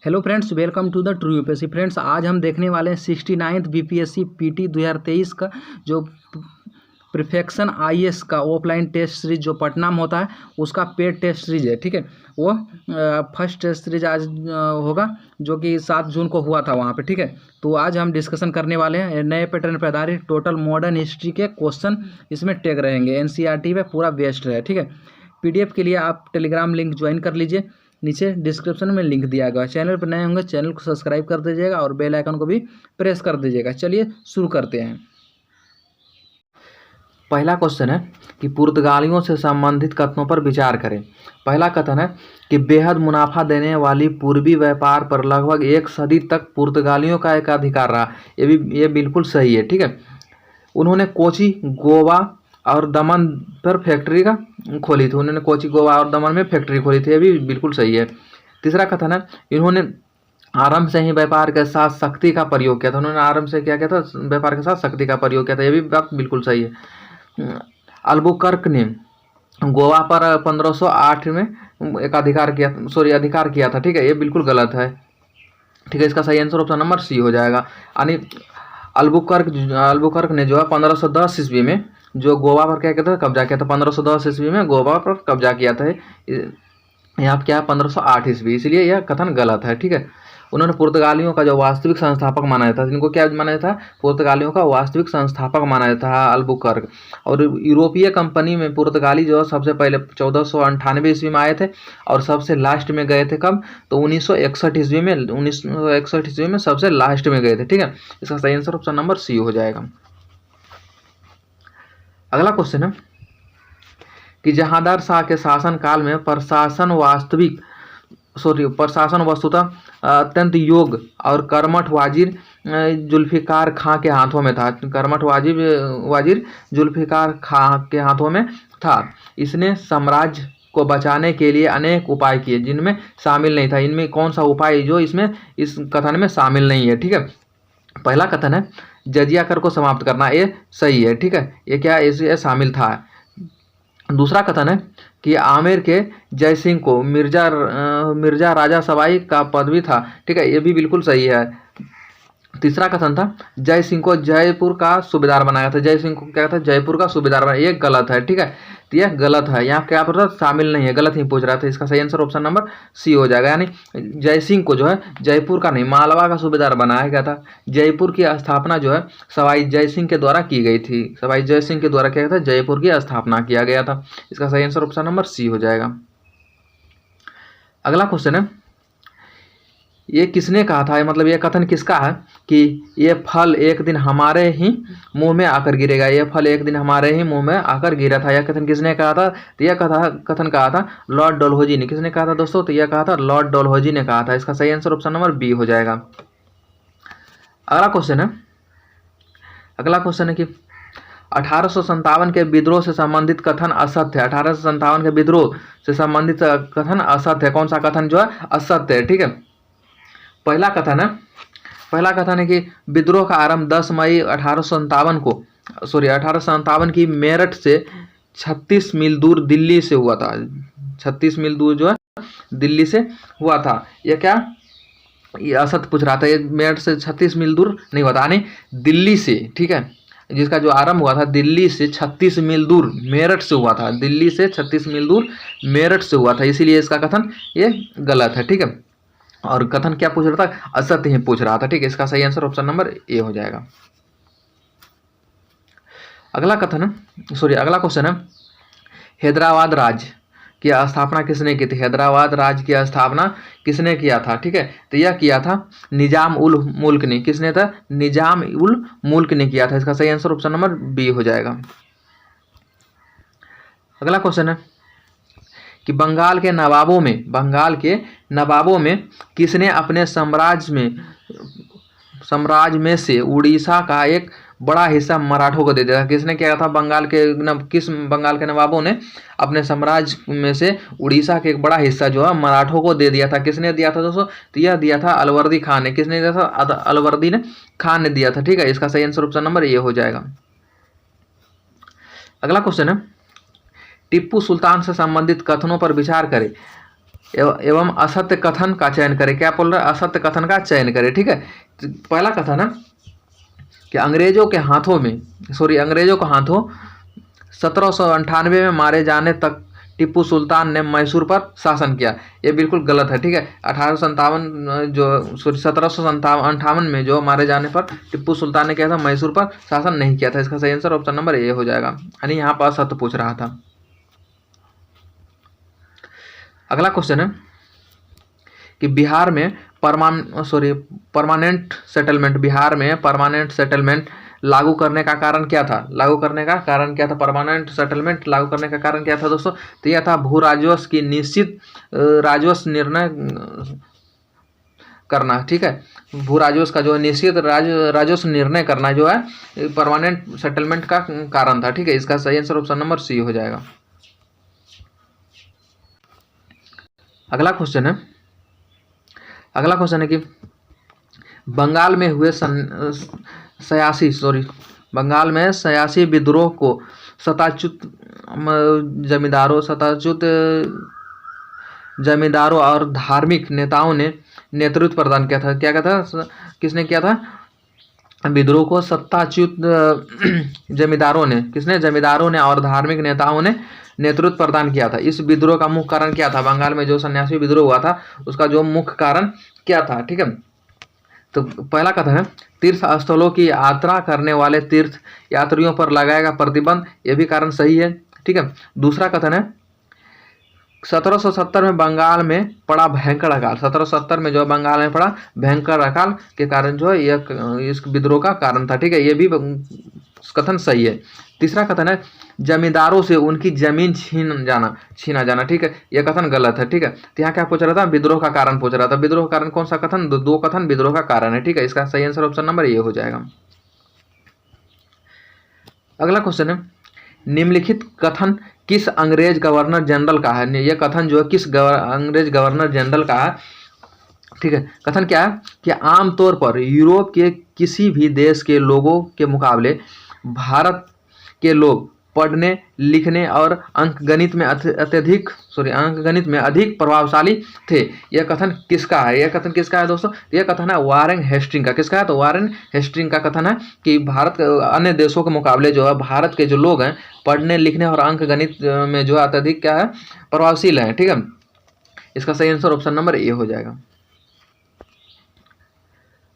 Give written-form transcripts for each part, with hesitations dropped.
Hello friends, welcome to the true UPSC. Friends, आज हम देखने वाले हैं 69th बीपीएससी पीटी 2023 का जो परफेक्शन आईएएस का ऑफलाइन टेस्ट सीरीज जो पटना में होता है उसका पेड टेस्ट सीरीज है। ठीक है, वो फर्स्ट टेस्ट सीरीज आज होगा जो कि 7 जून को हुआ था वहाँ पे। ठीक है, तो आज हम डिस्कशन करने वाले हैं नए पैटर्न पर आधारित टोटल मॉडर्न हिस्ट्री के क्वेश्चन इसमें टैग रहेंगे। एनसीईआरटी पे पूरा बेस्ड है। ठीक है, पीडीएफ के लिए आप टेलीग्राम लिंक ज्वाइन कर लीजिए, नीचे डिस्क्रिप्शन में लिंक दिया गया है। चैनल पर नए होंगे चैनल को सब्सक्राइब कर दीजिएगा और बेल आइकन को भी प्रेस कर दीजिएगा। चलिए शुरू करते हैं। पहला क्वेश्चन है कि पुर्तगालियों से संबंधित कथनों पर विचार करें। पहला कथन है कि बेहद मुनाफा देने वाली पूर्वी व्यापार पर लगभग 1 सदी तक पुर्तगालियों का एक अधिकार रहा। ये बिल्कुल सही है। ठीक है, उन्होंने कोची, गोवा और दमन पर फैक्ट्री का खोली थी। उन्होंने कोची, गोवा और दमन में फैक्ट्री खोली थी। ये भी बिल्कुल सही है। तीसरा कथन है इन्होंने आरंभ से ही व्यापार के साथ शक्ति का प्रयोग किया था। उन्होंने आरंभ से क्या किया था? व्यापार के साथ शक्ति का प्रयोग किया था। ये भी बात बिल्कुल सही है। अल्बुकर्क ने गोवा पर 1508 में एक अधिकार किया था। ठीक है, ये बिल्कुल गलत है। ठीक है, इसका सही आंसर ऑप्शन नंबर सी हो जाएगा। यानी अल्बुकर्क ने जो है 1510 ईस्वी में जो गोवा पर क्या किया था? कब्जा किया था। 1510 ईस्वी में गोवा पर कब्जा किया था। यहाँ क्या है? 1508 ईस्वी, इसलिए यह कथन गलत है। ठीक है, उन्होंने पुर्तगालियों का जो वास्तविक संस्थापक माना जाता था, जिनको क्या माना जाता था? पुर्तगालियों का वास्तविक संस्थापक माना जाता है अल्बुकर्क। और यूरोपीय कंपनी में पुर्तगाली जो सबसे पहले 1498 ईस्वी में आए थे और सबसे लास्ट में गए थे कब? तो 1961 ईस्वी में। 1961 ईस्वी में सबसे लास्ट में गए थे। ठीक है, इसका सही आंसर ऑप्शन नंबर सी हो जाएगा। अगला क्वेश्चन है कि जहांदार शाह के शासन काल में प्रशासन वस्तुतः अत्यंत योग्य और कर्मठ वाजिर जुल्फिकार खां के हाथों में था। कर्मठ वाजिर जुल्फिकार खां के हाथों में था। इसने साम्राज्य को बचाने के लिए अनेक उपाय किए जिनमें शामिल नहीं था। इनमें कौन सा उपाय जो इसमें इस कथन में शामिल नहीं है? ठीक है, पहला कथन है जजिया कर को समाप्त करना। ये सही है। ठीक है, ये क्या इसे शामिल था। दूसरा कथन है कि आमेर के जय सिंह को मिर्जा राजा सवाई का पदवी था। ठीक है, ये भी बिल्कुल सही है। तीसरा कथन था जय सिंह को जयपुर का सूबेदार बनाया था। जय सिंह को क्या था? जयपुर का सूबेदार बनाया। ये गलत है। ठीक है, तो यह गलत है। यहाँ क्या पर शामिल नहीं है, गलत ही पूछ रहा था। इसका सही आंसर ऑप्शन नंबर सी हो जाएगा। यानी जय सिंह को जो है जयपुर का नहीं, मालवा का सूबेदार बनाया गया था। जयपुर की स्थापना जो है सवाई जय सिंह के द्वारा की गई थी। सवाई जय सिंह के द्वारा क्या था? जयपुर की स्थापना किया गया था। इसका सही आंसर ऑप्शन नंबर सी हो जाएगा। अगला क्वेश्चन है ये किसने कहा था? मतलब ये कथन किसका है कि ये फल एक दिन हमारे ही मुंह में आकर गिरेगा। ये फल एक दिन हमारे ही मुंह में आकर गिरा था। यह कथन किसने कहा था? तो यह कथन कहा था लॉर्ड डलहौजी ने। किसने कहा था दोस्तों? तो यह कहा था लॉर्ड डलहौजी ने कहा था। इसका सही आंसर ऑप्शन नंबर बी हो जाएगा। अगला क्वेश्चन है कि 1857 के विद्रोह से संबंधित कथन असत्य है। 1857 के विद्रोह से संबंधित कथन असत्य है। कौन सा कथन जो है असत्य है? ठीक है, पहला कथन है कि विद्रोह का आरंभ 10 मई 1857 की मेरठ से 36 मील दूर दिल्ली से हुआ था। 36 मील दूर जो है दिल्ली से हुआ था। यह क्या? ये असत्य पूछ रहा था। ये मेरठ से 36 मील दूर नहीं हुआ था, यानी दिल्ली से। ठीक है, जिसका जो आरंभ हुआ था दिल्ली से 36 मील दूर मेरठ से हुआ था। दिल्ली से 36 मील दूर मेरठ से हुआ था, इसीलिए इसका कथन ये गलत है। ठीक है, और कथन क्या पूछ रहा था? असत्य ही पूछ रहा था। ठीक है, इसका सही आंसर ऑप्शन नंबर ए हो जाएगा। अगला क्वेश्चन है हैदराबाद राज्य की स्थापना किसने की थी? हैदराबाद राज्य की स्थापना किसने किया था? ठीक है, तो यह किया था निजाम उल मुल्क ने। किसने था? निजाम उल मुल्क ने किया था। इसका सही आंसर ऑप्शन नंबर बी हो जाएगा। अगला क्वेश्चन है कि बंगाल के नवाबों में किसने अपने साम्राज्य में से उड़ीसा का एक बड़ा हिस्सा मराठों को दे दिया था? किसने किया था? किस बंगाल के नवाबों ने अपने साम्राज्य में से उड़ीसा के एक बड़ा हिस्सा जो है मराठों को दे दिया था? किसने दिया था दोस्तों? तो यह दिया था अलवर्दी खान ने। किसने दिया था? अलवर्दी खान ने दिया था। ठीक है, इसका सही आंसर ऑप्शन नंबर ए हो जाएगा। अगला क्वेश्चन है टिप्पू सुल्तान से संबंधित कथनों पर विचार करें। एवं असत्य कथन का चयन करे। क्या बोल रहा है? असत्य कथन का चयन करे। ठीक है, तो पहला कथन है कि अंग्रेजों के हाथों 1798 में मारे जाने तक टीपू सुल्तान ने मैसूर पर शासन किया। ये बिल्कुल गलत है। ठीक है, 1758 में जो मारे जाने पर टिप्पू सुल्तान ने किया था, मैसूर पर शासन नहीं किया था। इसका सही आंसर ऑप्शन नंबर ए हो जाएगा, यानी यहाँ पर असत्य पूछ रहा था। अगला क्वेश्चन है कि बिहार में परमानेंट सेटलमेंट लागू करने का कारण क्या था? परमानेंट सेटलमेंट लागू करने का कारण क्या था दोस्तों? तो यह था भू राजस्व की निश्चित राजस्व निर्णय करना। ठीक है, भू राजस्व का जो निश्चित राजस्व निर्णय करना जो है परमानेंट सेटलमेंट का कारण था। ठीक है, इसका सही आंसर ऑप्शन नंबर सी हो जाएगा। अगला क्वेश्चन है कि बंगाल में हुए 86 विद्रोह को शताच्युत जमींदारों और धार्मिक नेताओं ने नेतृत्व प्रदान किया था। क्या कहता था? किसने किया था विद्रोह को? सत्ताच्युत जमींदारों ने और धार्मिक नेताओं ने नेतृत्व प्रदान किया था। इस विद्रोह का मुख्य कारण क्या था? बंगाल में जो 86 विद्रोह हुआ था उसका जो मुख्य कारण क्या था? ठीक है, तो पहला कथन है तीर्थ स्थलों की यात्रा करने वाले तीर्थ यात्रियों पर लगाएगा प्रतिबंध। यह भी कारण सही है। ठीक है, दूसरा कथन है 1770 में बंगाल में पड़ा भयंकर अकाल। 1770 में जो बंगाल में पड़ा भयंकर अकाल के कारण जो है यह इस विद्रोह का कारण था। ठीक है, यह भी कथन सही है। तीसरा कथन है जमींदारों से उनकी जमीन छीना जाना। ठीक है, यह कथन गलत है। ठीक है, तो यहाँ क्या पूछ रहा था? विद्रोह का कारण पूछ रहा था। विद्रोह का कारण कौन सा कथन? दो कथन विद्रोह का कारण है। ठीक है, इसका सही आंसर ऑप्शन नंबर ये हो जाएगा। अगला क्वेश्चन है निम्नलिखित कथन किस अंग्रेज गवर्नर जनरल का है? यह कथन जो है किस अंग्रेज गवर्नर जनरल का है? ठीक है, कथन क्या है कि आमतौर पर यूरोप के किसी भी देश के लोगों के मुकाबले भारत के लोग पढ़ने लिखने और अंकगणित में अधिक प्रभावशाली थे। यह कथन किसका है? दोस्तों? यह कथन है वारेन हेस्टिंग का। किसका है? तो वारेन हेस्टिंग का कथन है कि भारत अन्य देशों के मुकाबले जो है भारत के जो लोग हैं पढ़ने लिखने और अंकगणित में जो अत्यधिक क्या है प्रभावशील है। ठीक है, इसका सही आंसर ऑप्शन नंबर ए हो जाएगा।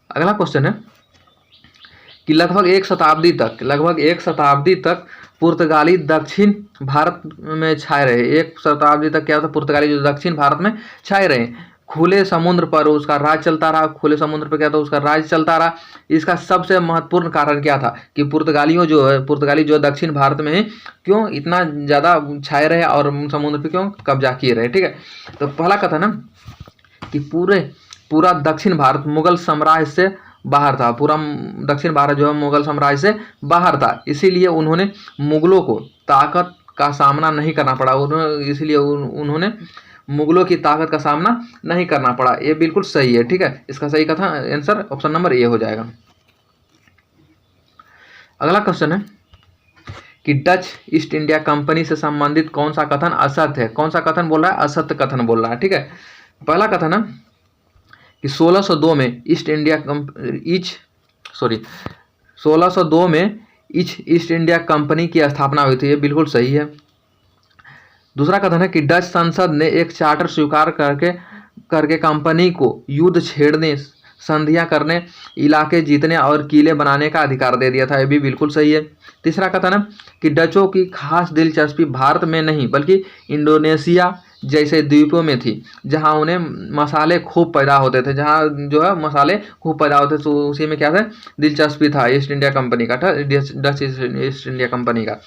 अगला क्वेश्चन है कि लगभग एक शताब्दी तक पुर्तगाली दक्षिण भारत में छाए रहे। एक शताब्दी तक क्या होता? पुर्तगाली जो दक्षिण भारत में छाए रहे। खुले समुद्र पर उसका राज चलता रहा। खुले समुद्र पर क्या था? उसका राज चलता रहा। इसका सबसे महत्वपूर्ण कारण क्या था कि पुर्तगाली जो दक्षिण भारत में है क्यों इतना ज़्यादा छाए रहे और समुद्र पर क्यों कब्जा किए रहे? ठीक है, तो पहला कथन है कि पूरा दक्षिण भारत मुगल साम्राज्य से बाहर था। पूरा दक्षिण भारत जो है मुगल साम्राज्य से बाहर था, इसीलिए उन्होंने मुगलों को ताकत का सामना नहीं करना पड़ा। उन्होंने मुगलों की ताकत का सामना नहीं करना पड़ा। ये बिल्कुल सही है। ठीक है, इसका सही कथन आंसर ऑप्शन नंबर ए हो जाएगा। अगला क्वेश्चन है कि डच ईस्ट इंडिया कंपनी से संबंधित कौन सा कथन असत्य है? कौन सा कथन बोल रहा है? असत्य कथन बोल रहा है। ठीक है, पहला कथन है कि 1602 में ईस्ट इंडिया कंपनी की स्थापना हुई थी। ये बिल्कुल सही है। दूसरा कथन है कि डच संसद ने एक चार्टर स्वीकार करके कंपनी को युद्ध छेड़ने, संधियां करने, इलाके जीतने और किले बनाने का अधिकार दे दिया था। ये भी बिल्कुल सही है। तीसरा कथन है कि डचों की खास दिलचस्पी भारत में नहीं बल्कि इंडोनेशिया जैसे द्वीपों में थी, जहां उन्हें मसाले खूब पैदा होते थे। तो उसी में क्या था? दिलचस्पी था ईस्ट इंडिया कंपनी का, डच ईस्ट इंडिया कंपनी का।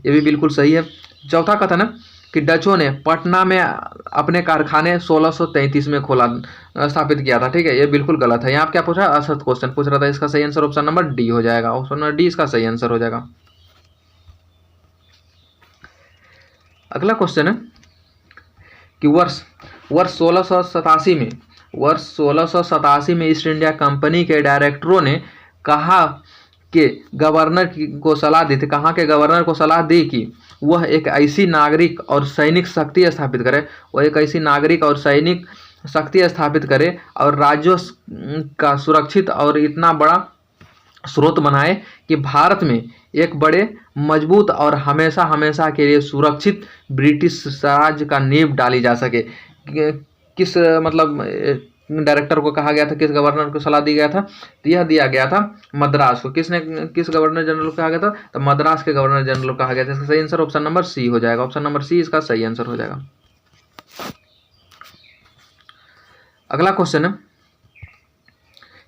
ये भी बिल्कुल सही है। चौथा कथन है कि डचों ने पटना में अपने कारखाने 1633 में स्थापित किया था। ठीक है, ये बिल्कुल गलत है। यहाँ क्या पूछा? असत्य क्वेश्चन पूछ रहा था। इसका सही आंसर ऑप्शन नंबर डी हो जाएगा। ऑप्शन नंबर डी इसका सही आंसर हो जाएगा। अगला क्वेश्चन है कि वर्ष 1687 में ईस्ट इंडिया कंपनी के डायरेक्टरों ने कहा के गवर्नर को सलाह दी थी, कहाँ के गवर्नर को सलाह दी कि वह एक ऐसी नागरिक और सैनिक शक्ति स्थापित करे, वह एक ऐसी नागरिक और सैनिक शक्ति स्थापित करे और राज्यों का सुरक्षित और इतना बड़ा स्रोत बनाए कि भारत में एक बड़े मजबूत और हमेशा हमेशा के लिए सुरक्षित ब्रिटिश साम्राज्य का नींव डाली जा सके। किस मतलब डायरेक्टर को कहा गया था, किस गवर्नर को सलाह दी गया था, तो यह दिया गया था मद्रास को। किसने, किस गवर्नर जनरल को कहा गया था, तो मद्रास के गवर्नर जनरल को कहा गया था। इसका सही आंसर ऑप्शन नंबर सी हो जाएगा। ऑप्शन नंबर सी इसका सही आंसर हो जाएगा। अगला क्वेश्चन है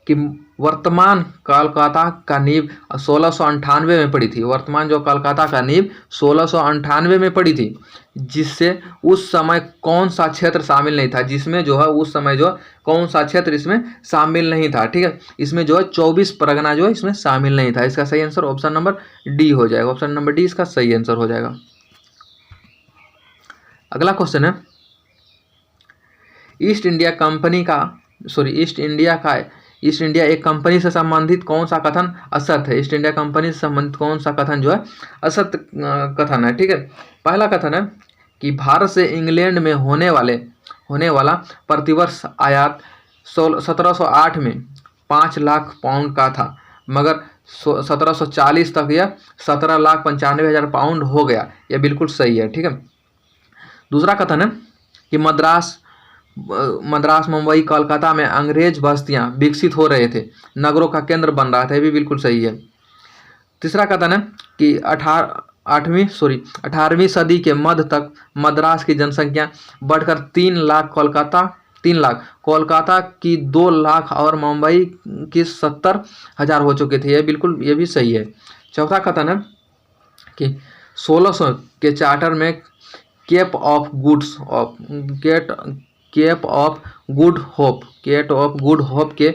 कि वर्तमान कोलकाता का नींव 1698 में पड़ी थी। वर्तमान जो कोलकाता का नींव 1698 में पड़ी थी, जिससे उस समय कौन सा क्षेत्र शामिल नहीं था, जिसमें जो है उस समय जो कौन सा क्षेत्र इसमें शामिल नहीं था। ठीक है, इसमें जो है 24 परगना जो है इसमें शामिल नहीं था। इसका सही आंसर ऑप्शन नंबर डी हो जाएगा। ऑप्शन नंबर डी इसका सही आंसर हो जाएगा। अगला क्वेश्चन है ईस्ट इंडिया एक कंपनी से संबंधित कौन सा कथन असत्य है। ईस्ट इंडिया कंपनी से संबंधित कौन सा कथन जो है असत्य कथन है। ठीक है, पहला कथन है कि भारत से इंग्लैंड में होने वाला प्रतिवर्ष आयात 1708 में 5 लाख पाउंड का था, मगर 1740 तक यह 17,95,000 पाउंड हो गया। यह बिल्कुल सही है। ठीक है, दूसरा कथन है कि मद्रास, मुंबई, कोलकाता में अंग्रेज बस्तियां विकसित हो रहे थे, नगरों का केंद्र बन रहा था। ये भी बिल्कुल सही है। तीसरा कथन है कि 18वीं सदी के मध्य तक मद्रास की जनसंख्या बढ़कर 3 लाख, कोलकाता की 2 लाख और मुंबई की 70,000 हो चुके थे। ये भी सही है। चौथा कथन है कि 1600 के चार्टर में केप ऑफ गुड होप के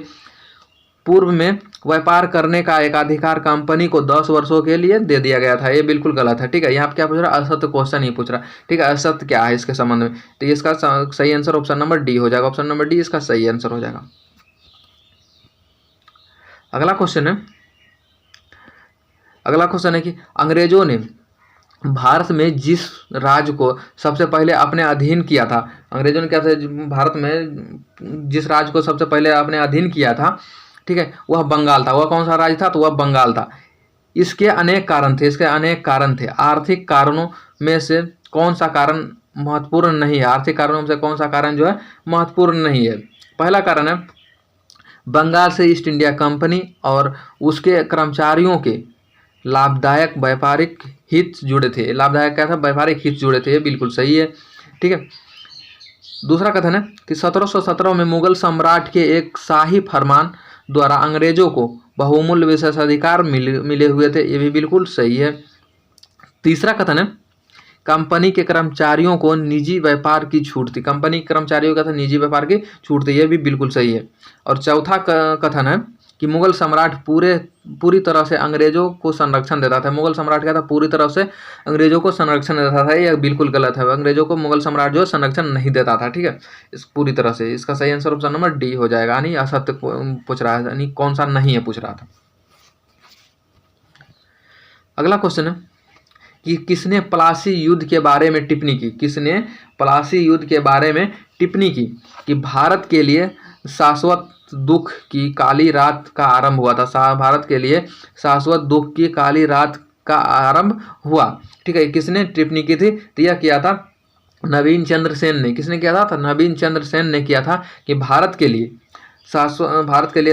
पूर्व में व्यापार करने का एकाधिकार कंपनी को 10 वर्षों के लिए दे दिया गया था। ये बिल्कुल गलत है। ठीक है, यहाँ पे क्या पूछ रहा है, असत्य क्वेश्चन नहीं पूछ रहा। ठीक है, असत्य क्या है इसके संबंध में, तो इसका सही आंसर ऑप्शन नंबर डी हो जाएगा। ऑप्शन नंबर डी इसका सही आंसर हो जाएगा। अगला क्वेश्चन है कि अंग्रेजों ने भारत में जिस राज्य को सबसे पहले अपने अधीन किया था, अंग्रेजों ने क्या था, भारत में जिस राज्य को सबसे पहले अपने अधीन किया था, ठीक है, वह बंगाल था। वह कौन सा राज्य था, तो वह बंगाल था। इसके अनेक कारण थे। आर्थिक कारणों में से कौन सा कारण महत्वपूर्ण नहीं है, आर्थिक कारणों में से कौन सा कारण जो है महत्वपूर्ण नहीं है। पहला कारण है बंगाल से ईस्ट इंडिया कंपनी और उसके कर्मचारियों के लाभदायक व्यापारिक हित जुड़े थे। लाभदायक क्या था, व्यापारिक हित जुड़े थे। ये बिल्कुल सही है। ठीक है, दूसरा कथन है कि 1717 में मुगल सम्राट के एक शाही फरमान द्वारा अंग्रेजों को बहुमूल्य विशेषाधिकार मिले हुए थे। ये भी बिल्कुल सही है। तीसरा कथन है कंपनी के कर्मचारियों को निजी व्यापार की छूट थी। कंपनी के कर्मचारियों का था निजी व्यापार की छूट थी। ये भी बिल्कुल सही है। और चौथा कथन है कि मुगल सम्राट पूरी तरह से अंग्रेजों को संरक्षण देता था। मुगल सम्राट क्या था, पूरी तरह से अंग्रेजों को संरक्षण देता था। यह बिल्कुल गलत है। अंग्रेजों को मुगल सम्राट जो संरक्षण नहीं देता था। ठीक है, इस पूरी तरह से इसका सही आंसर ऑप्शन नंबर डी हो जाएगा। यानी असत्य पूछ रहा है, यानी कौन सा नहीं है पूछ रहा था। अगला क्वेश्चन है कि किसने प्लासी युद्ध के बारे में टिप्पणी की। किसने प्लासी युद्ध के बारे में टिप्पणी की कि भारत के लिए शाश्वत दुख की काली रात का आरंभ हुआ था। भारत के लिए शाश्वत दुख की काली रात का आरंभ हुआ। ठीक है, किसने टिप्पणी की थी, तो यह किया था नवीन चंद्र सेन ने। किसने किया था, तो नवीन चंद्र सेन ने किया था कि भारत के लिए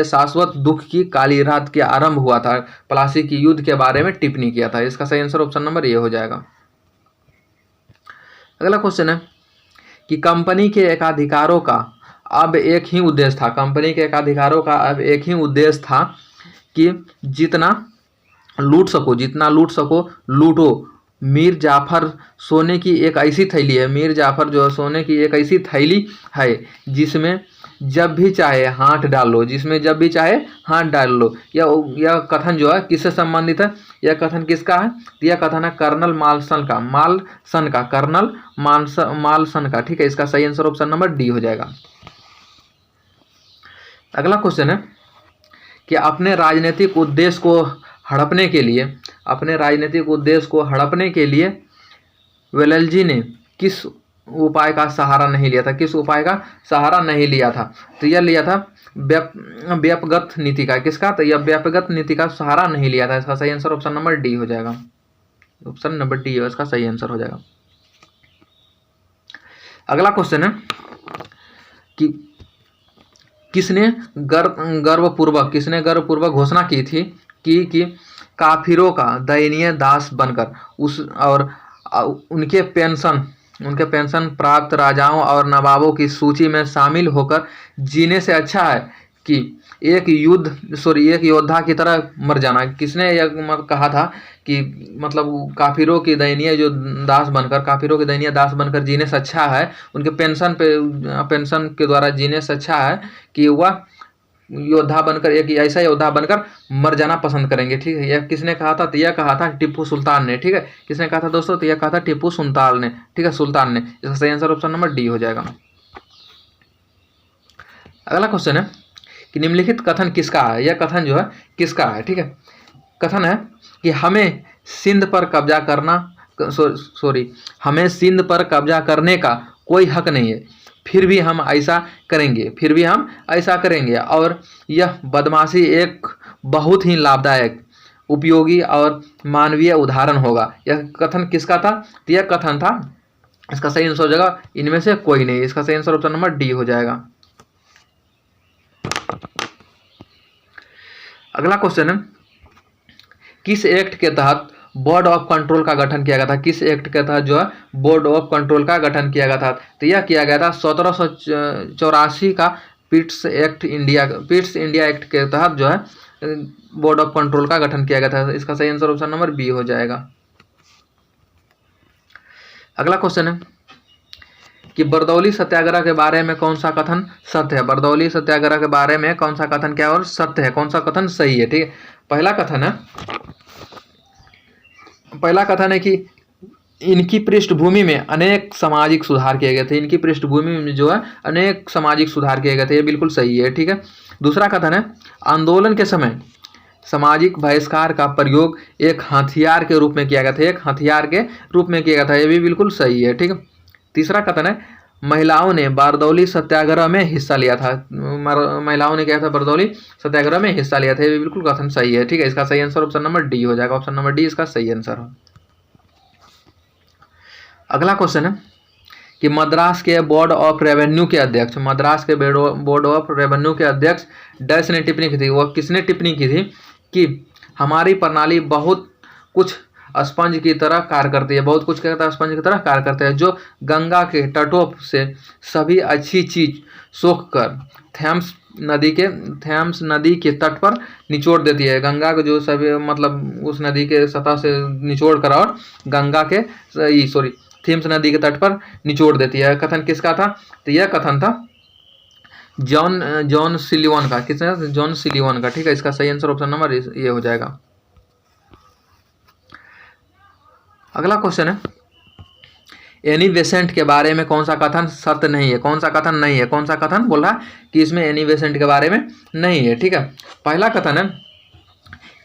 शाश्वत दुख की काली रात के आरंभ हुआ था। प्लासी की युद्ध के बारे में टिप्पणी किया था। इसका सही आंसर ऑप्शन नंबर ए हो जाएगा। अगला क्वेश्चन है कि कंपनी के एकाधिकारों का अब एक ही उद्देश्य था। कंपनी के एकाधिकारों का अब एक ही उद्देश्य था कि जितना लूट सको लूटो। मीर जाफर सोने की एक ऐसी थैली है। मीर जाफर जो सोने की एक ऐसी थैली है जिसमें जब भी चाहे हाथ डाल लो। यह कथन जो है किससे संबंधित है, यह कथन किसका है, यह कथन है कर्नल मालसन का। ठीक है, इसका सही आंसर ऑप्शन नंबर डी हो जाएगा। अगला क्वेश्चन है कि अपने राजनीतिक उद्देश्य को हड़पने के लिए, अपने राजनीतिक उद्देश्य को हड़पने के लिए वेल्लजी ने किस उपाय का सहारा नहीं लिया था? किस उपाय का सहारा नहीं लिया था? तो यह लिया था व्यापगत नीति का। किसका? तो यह व्यापगत नीति का सहारा नहीं लिया था। इसका सही आंसर ऑप्शन नंबर डी हो जाएगा। ऑप्शन नंबर डी है इसका सही आंसर हो जाएगा। अगला क्वेश्चन है कि किसने गर्वपूर्वक घोषणा की थी कि काफिरों का दयनीय दास बनकर उनके पेंशन प्राप्त राजाओं और नवाबों की सूची में शामिल होकर जीने से अच्छा है कि एक योद्धा की तरह मर जाना। किसने यह कहा था कि मतलब काफिरों की दयनीय दास बनकर जीने से अच्छा है, उनके पेंशन के द्वारा जीने से अच्छा है कि वह योद्धा बनकर, एक ऐसा योद्धा बनकर मर जाना पसंद करेंगे। ठीक है, यह किसने कहा था? तो यह कहा था टिप्पू सुल्तान ने। ठीक है, किसने कहा था दोस्तों? तो यह कहा था टिप्पू सुल्तान ने। ठीक है, सुल्तान ने। इसका सही आंसर ऑप्शन नंबर डी हो जाएगा। अगला क्वेश्चन है कि निम्नलिखित कथन किसका है? यह कथन जो है किसका है? ठीक है, कथन है कि हमें सिंध पर कब्जा करने का कोई हक नहीं है, फिर भी हम ऐसा करेंगे और यह बदमाशी एक बहुत ही लाभदायक, उपयोगी और मानवीय उदाहरण होगा। यह कथन किसका था? तो यह कथन था, इसका सही आंसर हो जाएगा इनमें से कोई नहीं। इसका सही आंसर ऑप्शन नंबर डी हो जाएगा। अगला क्वेश्चन है किस एक्ट के तहत बोर्ड ऑफ कंट्रोल का गठन किया गया था? किस एक्ट के तहत जो है बोर्ड ऑफ कंट्रोल का गठन किया गया था? तो यह किया गया था 1784 का पिट्स इंडिया एक्ट के तहत जो है बोर्ड ऑफ कंट्रोल का गठन किया गया था। इसका सही आंसर ऑप्शन नंबर बी हो जाएगा। अगला क्वेश्चन है कि बरदौली सत्याग्रह के बारे में कौन सा कथन सत्य है? बरदौली सत्याग्रह के बारे में कौन सा कथन क्या और सत्य है, कौन सा कथन सही है? ठीक है, पहला कथन है कि इनकी पृष्ठभूमि में अनेक सामाजिक सुधार किए गए थे। इनकी पृष्ठभूमि में जो है अनेक सामाजिक सुधार किए गए थे, ये बिल्कुल सही है। ठीक है, दूसरा कथन है आंदोलन के समय सामाजिक बहिष्कार का प्रयोग एक हथियार के रूप में किया गया था। ये भी बिल्कुल सही है। ठीक है, तीसरा कथन है महिलाओं ने बारदौली सत्याग्रह में हिस्सा लिया था। महिलाओं ने क्या था? बारदौली सत्याग्रह में हिस्सा लिया था। ये भी बिल्कुल कथन सही है। ठीक है, इसका सही आंसर ऑप्शन नंबर डी हो जाएगा। ऑप्शन नंबर डी इसका सही आंसर हो। अगला क्वेश्चन है कि मद्रास के बोर्ड ऑफ रेवेन्यू के अध्यक्ष डैश ने टिप्पणी की थी। वह किसने टिप्पणी की थी कि हमारी प्रणाली बहुत कुछ स्पंज की तरह कार्य करती है। बहुत कुछ कहता है स्पंज की तरह कार्य करते हैं, जो गंगा के तटों से सभी अच्छी चीज सोख कर थेम्स नदी के तट पर निचोड़ देती है। गंगा को जो सभी मतलब उस नदी के सतह से निचोड़ कर और गंगा के थेम्स नदी के तट पर निचोड़ देती है। कथन किसका था? तो यह कथन था जॉन सिलिवन का। किसने? जॉन सिलिवन का। ठीक है, इसका सही आंसर ऑप्शन नंबर ये हो जाएगा। अगला क्वेश्चन है एनी बेसेंट के बारे में कौन सा कथन सत्य नहीं है? कौन सा कथन नहीं है? कौन सा कथन बोल रहा है कि इसमें एनी बेसेंट के बारे में नहीं है? ठीक है, पहला कथन है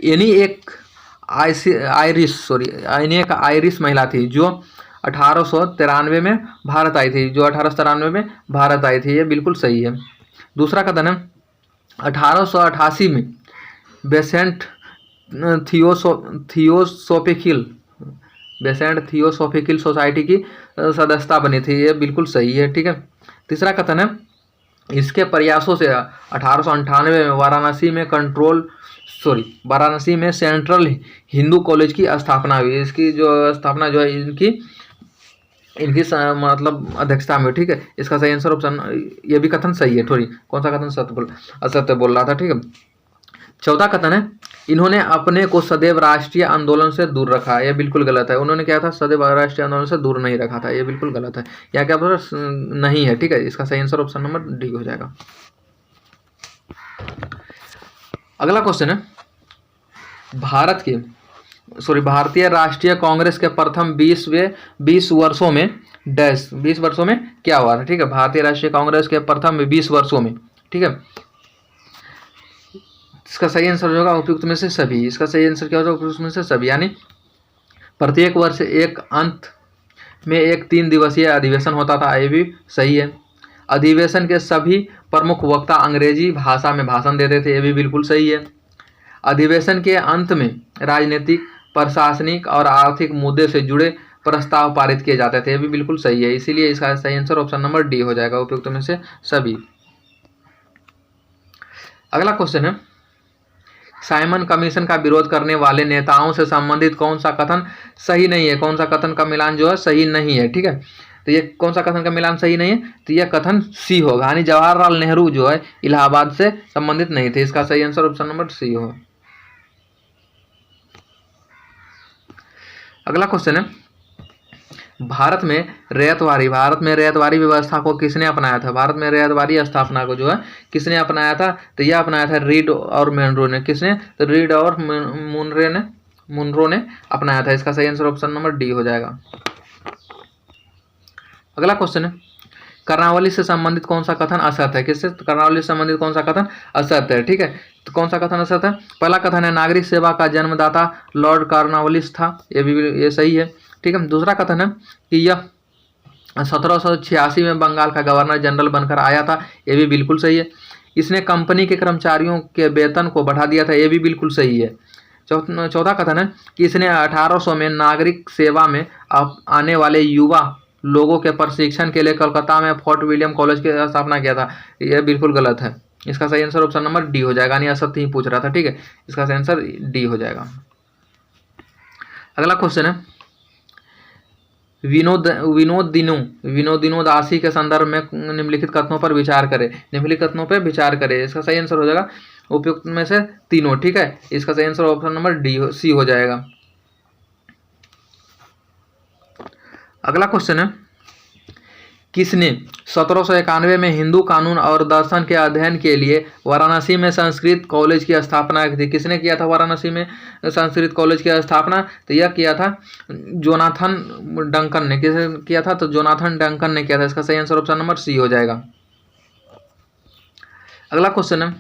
एनी एक आयरिश महिला थी जो 1893 में भारत आई थी। ये बिल्कुल सही है। दूसरा कथन है 1888 में बेसेंट थियोसोफिकल सोसाइटी की सदस्यता बनी थी। ये बिल्कुल सही है। ठीक है, तीसरा कथन है इसके प्रयासों से 1898 में वाराणसी में सेंट्रल हिंदू कॉलेज की स्थापना हुई। इसकी जो स्थापना जो है इनकी मतलब अध्यक्षता में। ठीक है, इसका सही आंसर ऑप्शन ये भी कथन सही है। कौन सा कथन असत्य बोल रहा था? ठीक है, चौथा कथन है इन्होंने अपने को सदैव राष्ट्रीय आंदोलन से दूर रखा। यह बिल्कुल गलत है। उन्होंने क्या था? सदैव राष्ट्रीय आंदोलन से दूर नहीं रखा था। यह बिल्कुल गलत है। यहाँ क्या नहीं है। ठीक है, इसका सही आंसर ऑप्शन नंबर डी हो जाएगा। अगला क्वेश्चन है भारतीय राष्ट्रीय कांग्रेस के प्रथम 20 वर्षों में क्या हुआ था? ठीक है, भारतीय राष्ट्रीय कांग्रेस के प्रथम 20 वर्षों में। ठीक है, इसका सही आंसर होगा उपयुक्त में से सभी। इसका सही आंसर क्या होगा उपयुक्त में से सभी, यानी प्रत्येक वर्ष एक अंत में एक 3 दिवसीय अधिवेशन होता था, ये भी सही है। अधिवेशन के सभी प्रमुख वक्ता अंग्रेजी भाषा में भाषण देते थे, ये भी बिल्कुल सही है। अधिवेशन के अंत में राजनीतिक, प्रशासनिक और आर्थिक मुद्दे से जुड़े प्रस्ताव पारित किए जाते थे, ये भी बिल्कुल सही है। इसीलिए इसका सही आंसर ऑप्शन नंबर डी हो जाएगा, उपयुक्त में से सभी। अगला क्वेश्चन है, साइमन कमीशन का विरोध करने वाले नेताओं से संबंधित कौन सा कथन सही नहीं है? कौन सा कथन का मिलान जो है सही नहीं है, ठीक है। तो ये कौन सा कथन का मिलान सही नहीं है? तो यह कथन सी होगा, यानी जवाहरलाल नेहरू जो है इलाहाबाद से संबंधित नहीं थे। इसका सही आंसर ऑप्शन नंबर सी हो। अगला क्वेश्चन है, भारत में रैयतवारी व्यवस्था को किसने अपनाया था? भारत में रैयतवारी स्थापना को जो है किसने अपनाया था? तो यह अपनाया था रीड और मुनरो ने। किसने? तो रीड और मुनरो ने अपनाया था। इसका सही आंसर ऑप्शन नंबर डी हो जाएगा। अगला क्वेश्चन है, कर्णावली से संबंधित कौन सा कथन असत्य है? किससे? कर्णावली से संबंधित कौन सा कथन असत्य है, ठीक है। तो कौन सा कथन असत्य है? पहला कथन है नागरिक सेवा का जन्मदाता लॉर्ड कॉर्नवालिस था, ये सही है, ठीक है। दूसरा कथन है कि यह 1786 में बंगाल का गवर्नर जनरल बनकर आया था, ये भी बिल्कुल सही है। इसने कंपनी के कर्मचारियों के वेतन को बढ़ा दिया था, ये भी बिल्कुल सही है। चौथा कथन है कि इसने 1800 में नागरिक सेवा में आने वाले युवा लोगों के प्रशिक्षण के लिए कलकत्ता में फोर्ट विलियम कॉलेज की स्थापना किया था, यह बिल्कुल गलत है। इसका सही आंसर ऑप्शन नंबर डी हो जाएगा, यानी असत्य ही पूछ रहा था, ठीक है। इसका सही आंसर डी हो जाएगा। अगला क्वेश्चन है, विनोदासी के संदर्भ में निम्नलिखित कथनों पर विचार करें। निम्नलिखित कथनों पर विचार करें, इसका सही आंसर हो जाएगा उपयुक्त में से तीनों, ठीक है। इसका सही answer option number D C हो जाएगा। अगला क्वेश्चन है, किसने 1791 में हिंदू कानून और दर्शन के अध्ययन के लिए वाराणसी में संस्कृत कॉलेज की स्थापना की थी? किसने किया था वाराणसी में संस्कृत कॉलेज की स्थापना? तो यह किया था जोनाथन डंकन ने। किसने किया था? तो जोनाथन डंकन ने किया था। इसका सही आंसर ऑप्शन नंबर सी हो जाएगा। अगला क्वेश्चन है,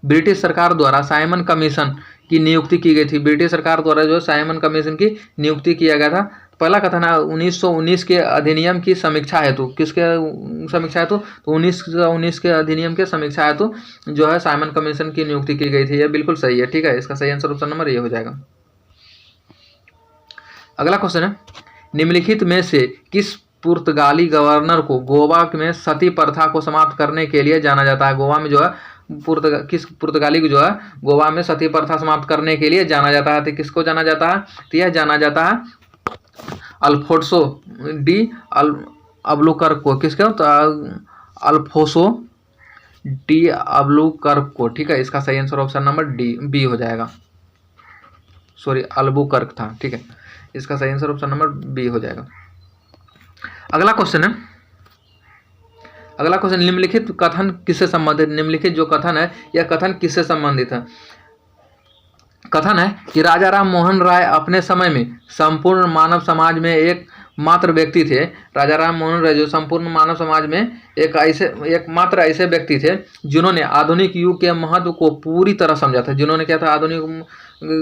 ब्रिटिश सरकार द्वारा साइमन कमीशन की नियुक्ति की गई थी। ब्रिटिश सरकार द्वारा जो साइमन कमीशन की नियुक्ति किया गया था। पहला कथन है 1919 के अधिनियम की समीक्षा हेतु। किसके समीक्षा हेतु? तो 1919 के अधिनियम के समीक्षा हेतु जो है साइमन कमीशन की नियुक्ति की गई थी, यह बिल्कुल सही है, ठीक है। इसका सही आंसर ऑप्शन नंबर ये हो जाएगा। अगला क्वेश्चन है, निम्नलिखित में से किस पुर्तगाली गवर्नर को गोवा में सती प्रथा को समाप्त करने के लिए जाना जाता है? गोवा में जो है किस पुर्तगाली को जो है गोवा में सती प्रथा समाप्त करने के लिए जाना जाता है? तो किसको जाना जाता है? तो यह जाना जाता है अल्फोंसो डी अब्लुकर्क को। किसको? तो अल्फोंसो डी अब्लुकर्क को, ठीक है। इसका सही answer option number D B हो जाएगा। सॉरी, अल्बुकर्क था, ठीक है। इसका सही आंसर ऑप्शन नंबर बी हो जाएगा। अगला क्वेश्चन है, अगला क्वेश्चन, निम्नलिखित कथन किससे संबंधित? निम्नलिखित जो कथन है यह कथन किससे संबंधित है? कथन है कि राजा राम मोहन राय अपने समय में संपूर्ण मानव समाज में एक मात्र व्यक्ति थे। राजा राम मोहन राय जो संपूर्ण मानव समाज में एक मात्र ऐसे व्यक्ति थे जिन्होंने आधुनिक युग के महत्व को पूरी तरह समझा था। जिन्होंने क्या था? आधुनिक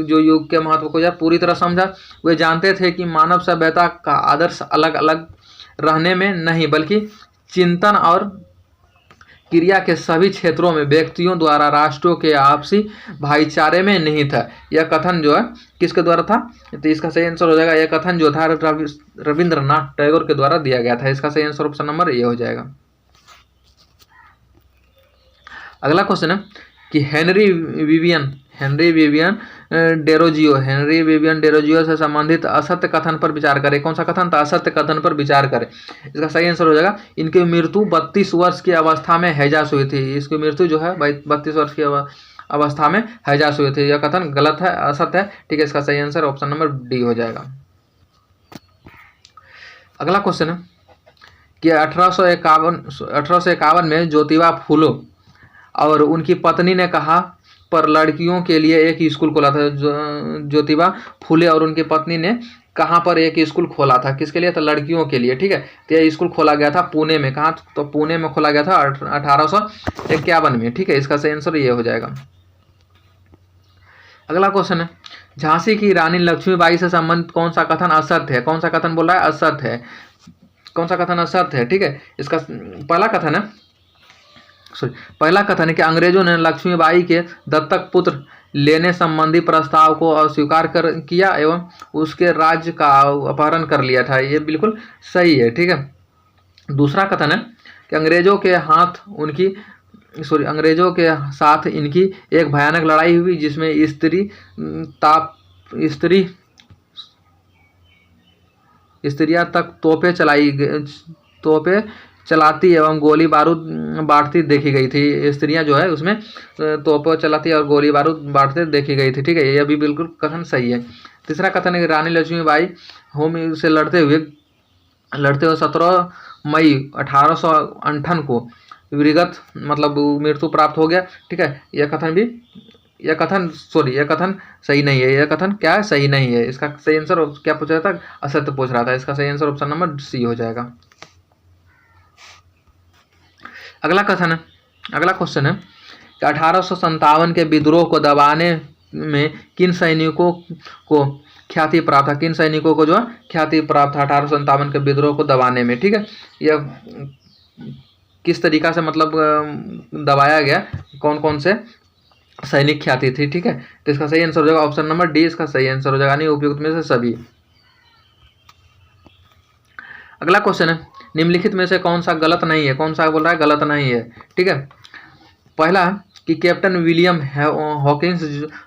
जो युग के महत्व को जो पूरी तरह समझा। वे जानते थे कि मानव सभ्यता का आदर्श अलग अलग रहने में नहीं, बल्कि चिंतन और क्रिया के सभी क्षेत्रों में व्यक्तियों द्वारा राष्ट्रों के आपसी भाईचारे में नहीं था। यह कथन जो है किसके द्वारा था? तो इसका सही आंसर हो जाएगा, यह कथन जो था रविंद्रनाथ टैगोर के द्वारा दिया गया था। इसका सही आंसर ऑप्शन नंबर ए हो जाएगा। अगला क्वेश्चन है कि हेनरी विवियन डेरोजियो से संबंधित असत्य कथन पर विचार करें। कौन सा कथन था? असत्य कथन पर विचार करें। इसका सही आंसर हो जाएगा, इनकी मृत्यु 32 वर्ष की अवस्था में हैजास हुई थी। इसकी मृत्यु जो है 32 वर्ष की अवस्था में हैजास हुई थी। यह कथन गलत है, असत्य है, ठीक है। इसका सही आंसर ऑप्शन नंबर डी हो जाएगा। अगला क्वेश्चन है कि 1851 में ज्योतिबा फुले और उनकी पत्नी ने कहा पर लड़कियों के लिए एक स्कूल खोला था। ज्योतिबा फुले और उनकी पत्नी ने कहाँ पर एक स्कूल खोला था? किसके लिए? तो लड़कियों के लिए, ठीक है। तो यह स्कूल खोला गया था पुणे में। कहाँ? तो पुणे में खोला गया था 1851 में, ठीक है। इसका सही आंसर ये हो जाएगा। अगला क्वेश्चन है, झांसी की रानी लक्ष्मीबाई से संबंधित कौन सा कथन असत्य है? कौन सा कथन बोल रहा है? असत्य है। कौन सा कथन असत्य है? ठीक है, इसका पहला कथन है, पहला कथन है कि अंग्रेजों ने लक्ष्मीबाई के दत्तक पुत्र लेने संबंधी प्रस्ताव को अस्वीकार किया एवं उसके राज्य का अपहरण कर लिया था। ये बिल्कुल सही है। ठीक है, दूसरा कथन है कि अंग्रेजों के साथ इनकी एक भयानक लड़ाई हुई जिसमें स्त्रियां तक तोपें चलाती एवं गोली बारूद बांटती देखी गई थी। स्त्रियां जो है उसमें तोपें चलाती और गोली बारूद बांटते देखी गई थी। ठीक है, यह भी बिल्कुल कथन सही है। तीसरा कथन है कि रानी लक्ष्मीबाई होम से लड़ते हुए 17 मई 1858 को विधिवत मतलब मृत्यु प्राप्त हो गया। ठीक है, यह कथन सही नहीं है। यह कथन क्या है? सही नहीं है। इसका सही आंसर क्या पूछ रहा था? असत्य पूछ रहा था। इसका सही आंसर ऑप्शन नंबर सी हो जाएगा। अगला क्वेश्चन है कि 1857 के विद्रोह को दबाने में किन सैनिकों को ख्याति प्राप्त था? किन सैनिकों को जो है ख्याति प्राप्त था 1857 के विद्रोह को दबाने में? ठीक है, यह किस तरीका से मतलब दबाया गया, कौन कौन से सैनिक ख्याति थी? ठीक है, तो इसका सही आंसर हो जाएगा ऑप्शन नंबर डी। इसका सही आंसर हो जाएगा, नहीं उपयुक्त में से सभी। अगला क्वेश्चन है, निम्नलिखित में से कौन सा गलत नहीं है? कौन सा बोल रहा है गलत नहीं है? ठीक है, पहला कि कैप्टन विलियम हॉकिंस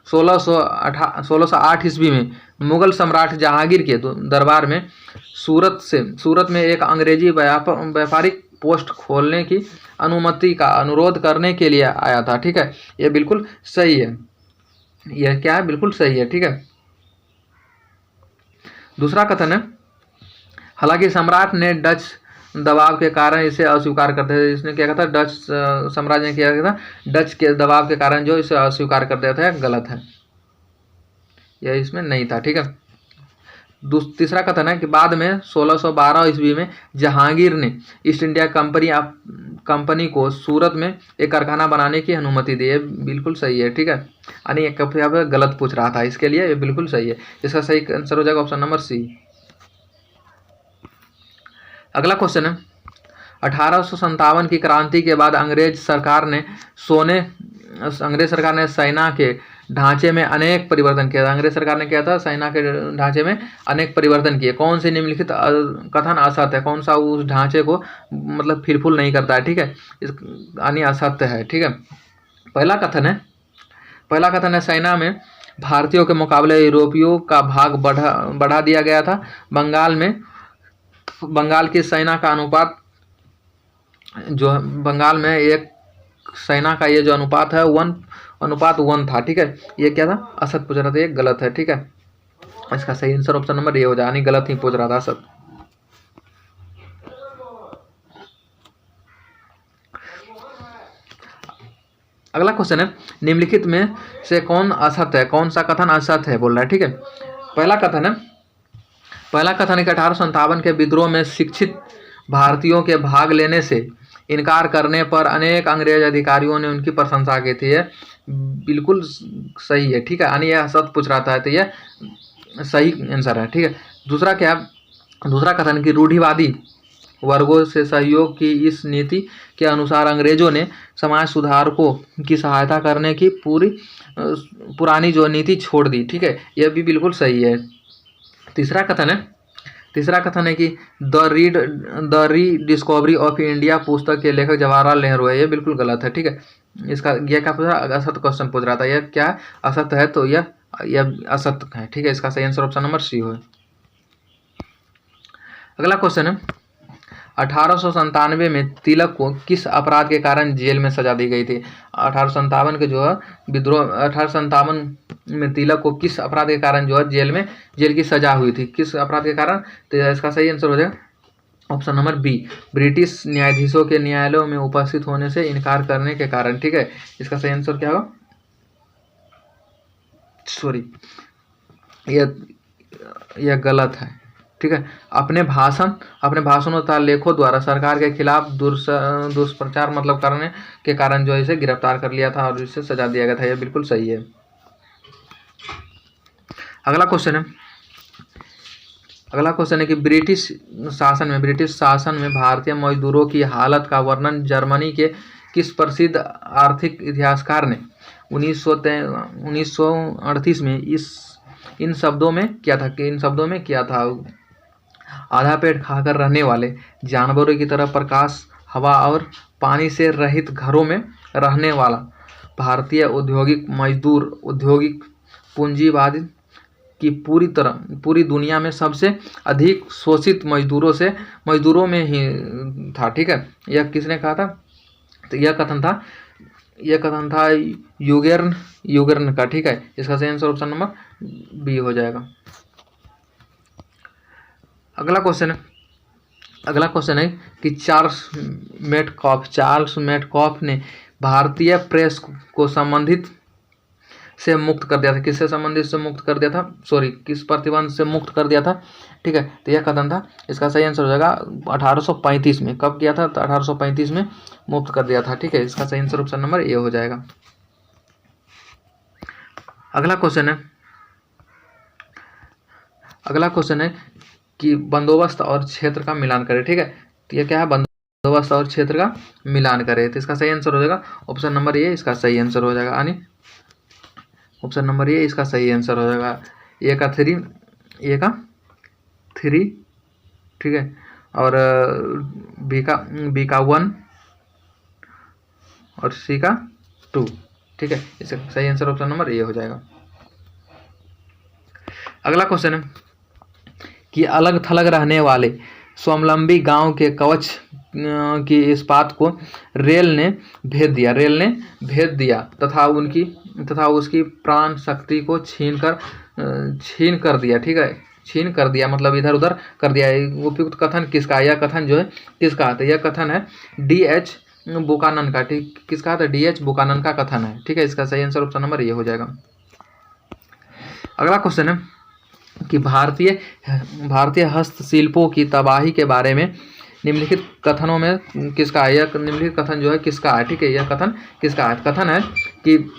1608 ईस्वी में मुगल सम्राट जहांगीर के दरबार में सूरत में एक अंग्रेजी व्यापारिक पोस्ट खोलने की अनुमति का अनुरोध करने के लिए आया था। ठीक है, यह बिल्कुल सही है। यह क्या है? बिल्कुल सही है। ठीक है, दूसरा कथन है, हालांकि सम्राट ने डच दबाव के कारण इसे अस्वीकार करते थे। इसने क्या कहा था? डच साम्राज्य ने क्या कहा था? डच के दबाव के कारण जो इसे अस्वीकार कर देता है, गलत है, यह इसमें नहीं था। ठीक है, तीसरा कथन है कि बाद में 1612 ईस्वी में जहांगीर ने ईस्ट इंडिया कंपनी को सूरत में एक कारखाना बनाने की अनुमति दी। है बिल्कुल सही है। ठीक है, यानी यहाँ पे गलत पूछ रहा था, इसके लिए ये बिल्कुल सही है। इसका सही आंसर हो जाएगा ऑप्शन नंबर सी। अगला क्वेश्चन है, 1857 की क्रांति के बाद अंग्रेज सरकार ने सेना के ढांचे में अनेक परिवर्तन किया था। अंग्रेज सरकार ने क्या था? सेना के ढांचे में अनेक परिवर्तन किए। कौन से निम्नलिखित कथन असत्य है? कौन सा उस ढांचे को मतलब फिलफुल नहीं करता है? ठीक है, यानी असत्य है। ठीक है, पहला कथन है सेना में भारतीयों के मुकाबले यूरोपियों का भाग बढ़ा दिया गया था। बंगाल की सेना का अनुपात जो बंगाल में एक सेना का ये जो अनुपात है 1:1 था। ठीक है, ये क्या था? असत पूछ रहा था, ये गलत है। ठीक है, इसका सही आंसर ऑप्शन नंबर ए हो जाए, नहीं गलत ही पूछ रहा था, असत। अगला क्वेश्चन है, निम्नलिखित में से कौन असत्य है? कौन सा कथन असत्य है बोल रहा है? ठीक है, पहला कथन है कि 1857 के विद्रोह में शिक्षित भारतीयों के भाग लेने से इनकार करने पर अनेक अंग्रेज अधिकारियों ने उनकी प्रशंसा की थी। यह बिल्कुल सही है। ठीक है, यानी यह असत्य पूछ रहा था, तो यह सही आंसर है। ठीक है, दूसरा कथन कि रूढ़िवादी वर्गों से सहयोग की इस नीति के अनुसार अंग्रेजों ने समाज सुधारकों की सहायता करने की पुरानी जो नीति छोड़ दी। ठीक है, यह भी बिल्कुल सही है। तीसरा कथन है कि द रीडिस्कवरी ऑफ इंडिया पुस्तक के लेखक जवाहरलाल नेहरू है। यह बिल्कुल गलत है। ठीक है, इसका यह क्या पूछ रहा? असत्य क्वेश्चन पूछ रहा था। यह क्या असत्य है? तो यह असत्य है। ठीक है, इसका सही आंसर ऑप्शन नंबर सी हो। अगला क्वेश्चन है, 1897 में तिलक को किस अपराध के कारण जेल में सजा दी गई थी? 1857 के जो है विद्रोह 1857 में तिलक को किस अपराध के कारण जो है जेल की सजा हुई थी? किस अपराध के कारण? तो इसका सही आंसर हो जाएगा ऑप्शन नंबर बी, ब्रिटिश न्यायाधीशों के न्यायालयों में उपस्थित होने से इनकार करने के कारण। ठीक है, इसका सही आंसर क्या होगा? सॉरी, यह गलत है। ठीक है, अपने भाषणों तथा लेखों द्वारा सरकार के खिलाफ दुष्प्रचार मतलब करने के कारण जो इसे गिरफ्तार कर लिया था और इसे सजा दिया गया था। यह बिल्कुल सही है। अगला क्वेश्चन है कि ब्रिटिश शासन में भारतीय मजदूरों की हालत का वर्णन जर्मनी के किस प्रसिद्ध आर्थिक इतिहासकार ने 1938 में इन शब्दों में किया था? आधा पेट खाकर रहने वाले जानवरों की तरह प्रकाश, हवा और पानी से रहित घरों में रहने वाला भारतीय औद्योगिक मजदूर औद्योगिक पूंजीवाद की पूरी दुनिया में सबसे अधिक शोषित मजदूरों में ही था। ठीक है, यह किसने कहा था? तो यह कथन था यूगर्न का। ठीक है, इसका सही आंसर ऑप्शन नंबर बी हो जाएगा। अगला क्वेश्चन है कि चार्ल्स मेटकॉफ ने भारतीय प्रेस को संबंधित से मुक्त कर दिया था। किससे संबंधित से मुक्त कर दिया था? किस प्रतिबंध से मुक्त कर दिया था? ठीक है, तो यह कथन था, इसका सही आंसर हो जाएगा 1835 में। कब किया था? तो 1835 में मुक्त कर दिया था। ठीक है, इसका सही आंसर ऑप्शन नंबर ए हो जाएगा। अगला क्वेश्चन है कि बंदोबस्त और क्षेत्र का मिलान करें। ठीक है, तो यह क्या है? बंदोबस्त और क्षेत्र का मिलान करें, तो इसका सही आंसर हो जाएगा ऑप्शन नंबर ए, इसका सही आंसर हो जाएगा। यानी ऑप्शन नंबर ए इसका सही आंसर हो जाएगा। ए का थ्री, ठीक है, और बी का 1 और सी का 2। ठीक है, इसका सही आंसर ऑप्शन नंबर ए हो जाएगा। अगला क्वेश्चन है कि अलग थलग रहने वाले स्वावलंबी गांव के कवच की इस्पात को रेल ने भेद दिया तथा उसकी प्राण शक्ति को छीन कर दिया। ठीक है, छीन कर दिया मतलब इधर उधर कर दिया। उपयुक्त कथन किसका? यह कथन जो है किसका? तो यह कथन है D.H. बुकानन का। ठीक, किसका? तो D.H. बुकानन का कथन है। ठीक है, इसका सही आंसर ऑप्शन नंबर ये हो जाएगा। अगला क्वेश्चन है कि भारतीय हस्तशिल्पों की तबाही के बारे में निम्नलिखित कथनों में किसका है? यह निम्नलिखित कथन जो है किसका है? ठीक है, यह कथन किसका है? कथन है कि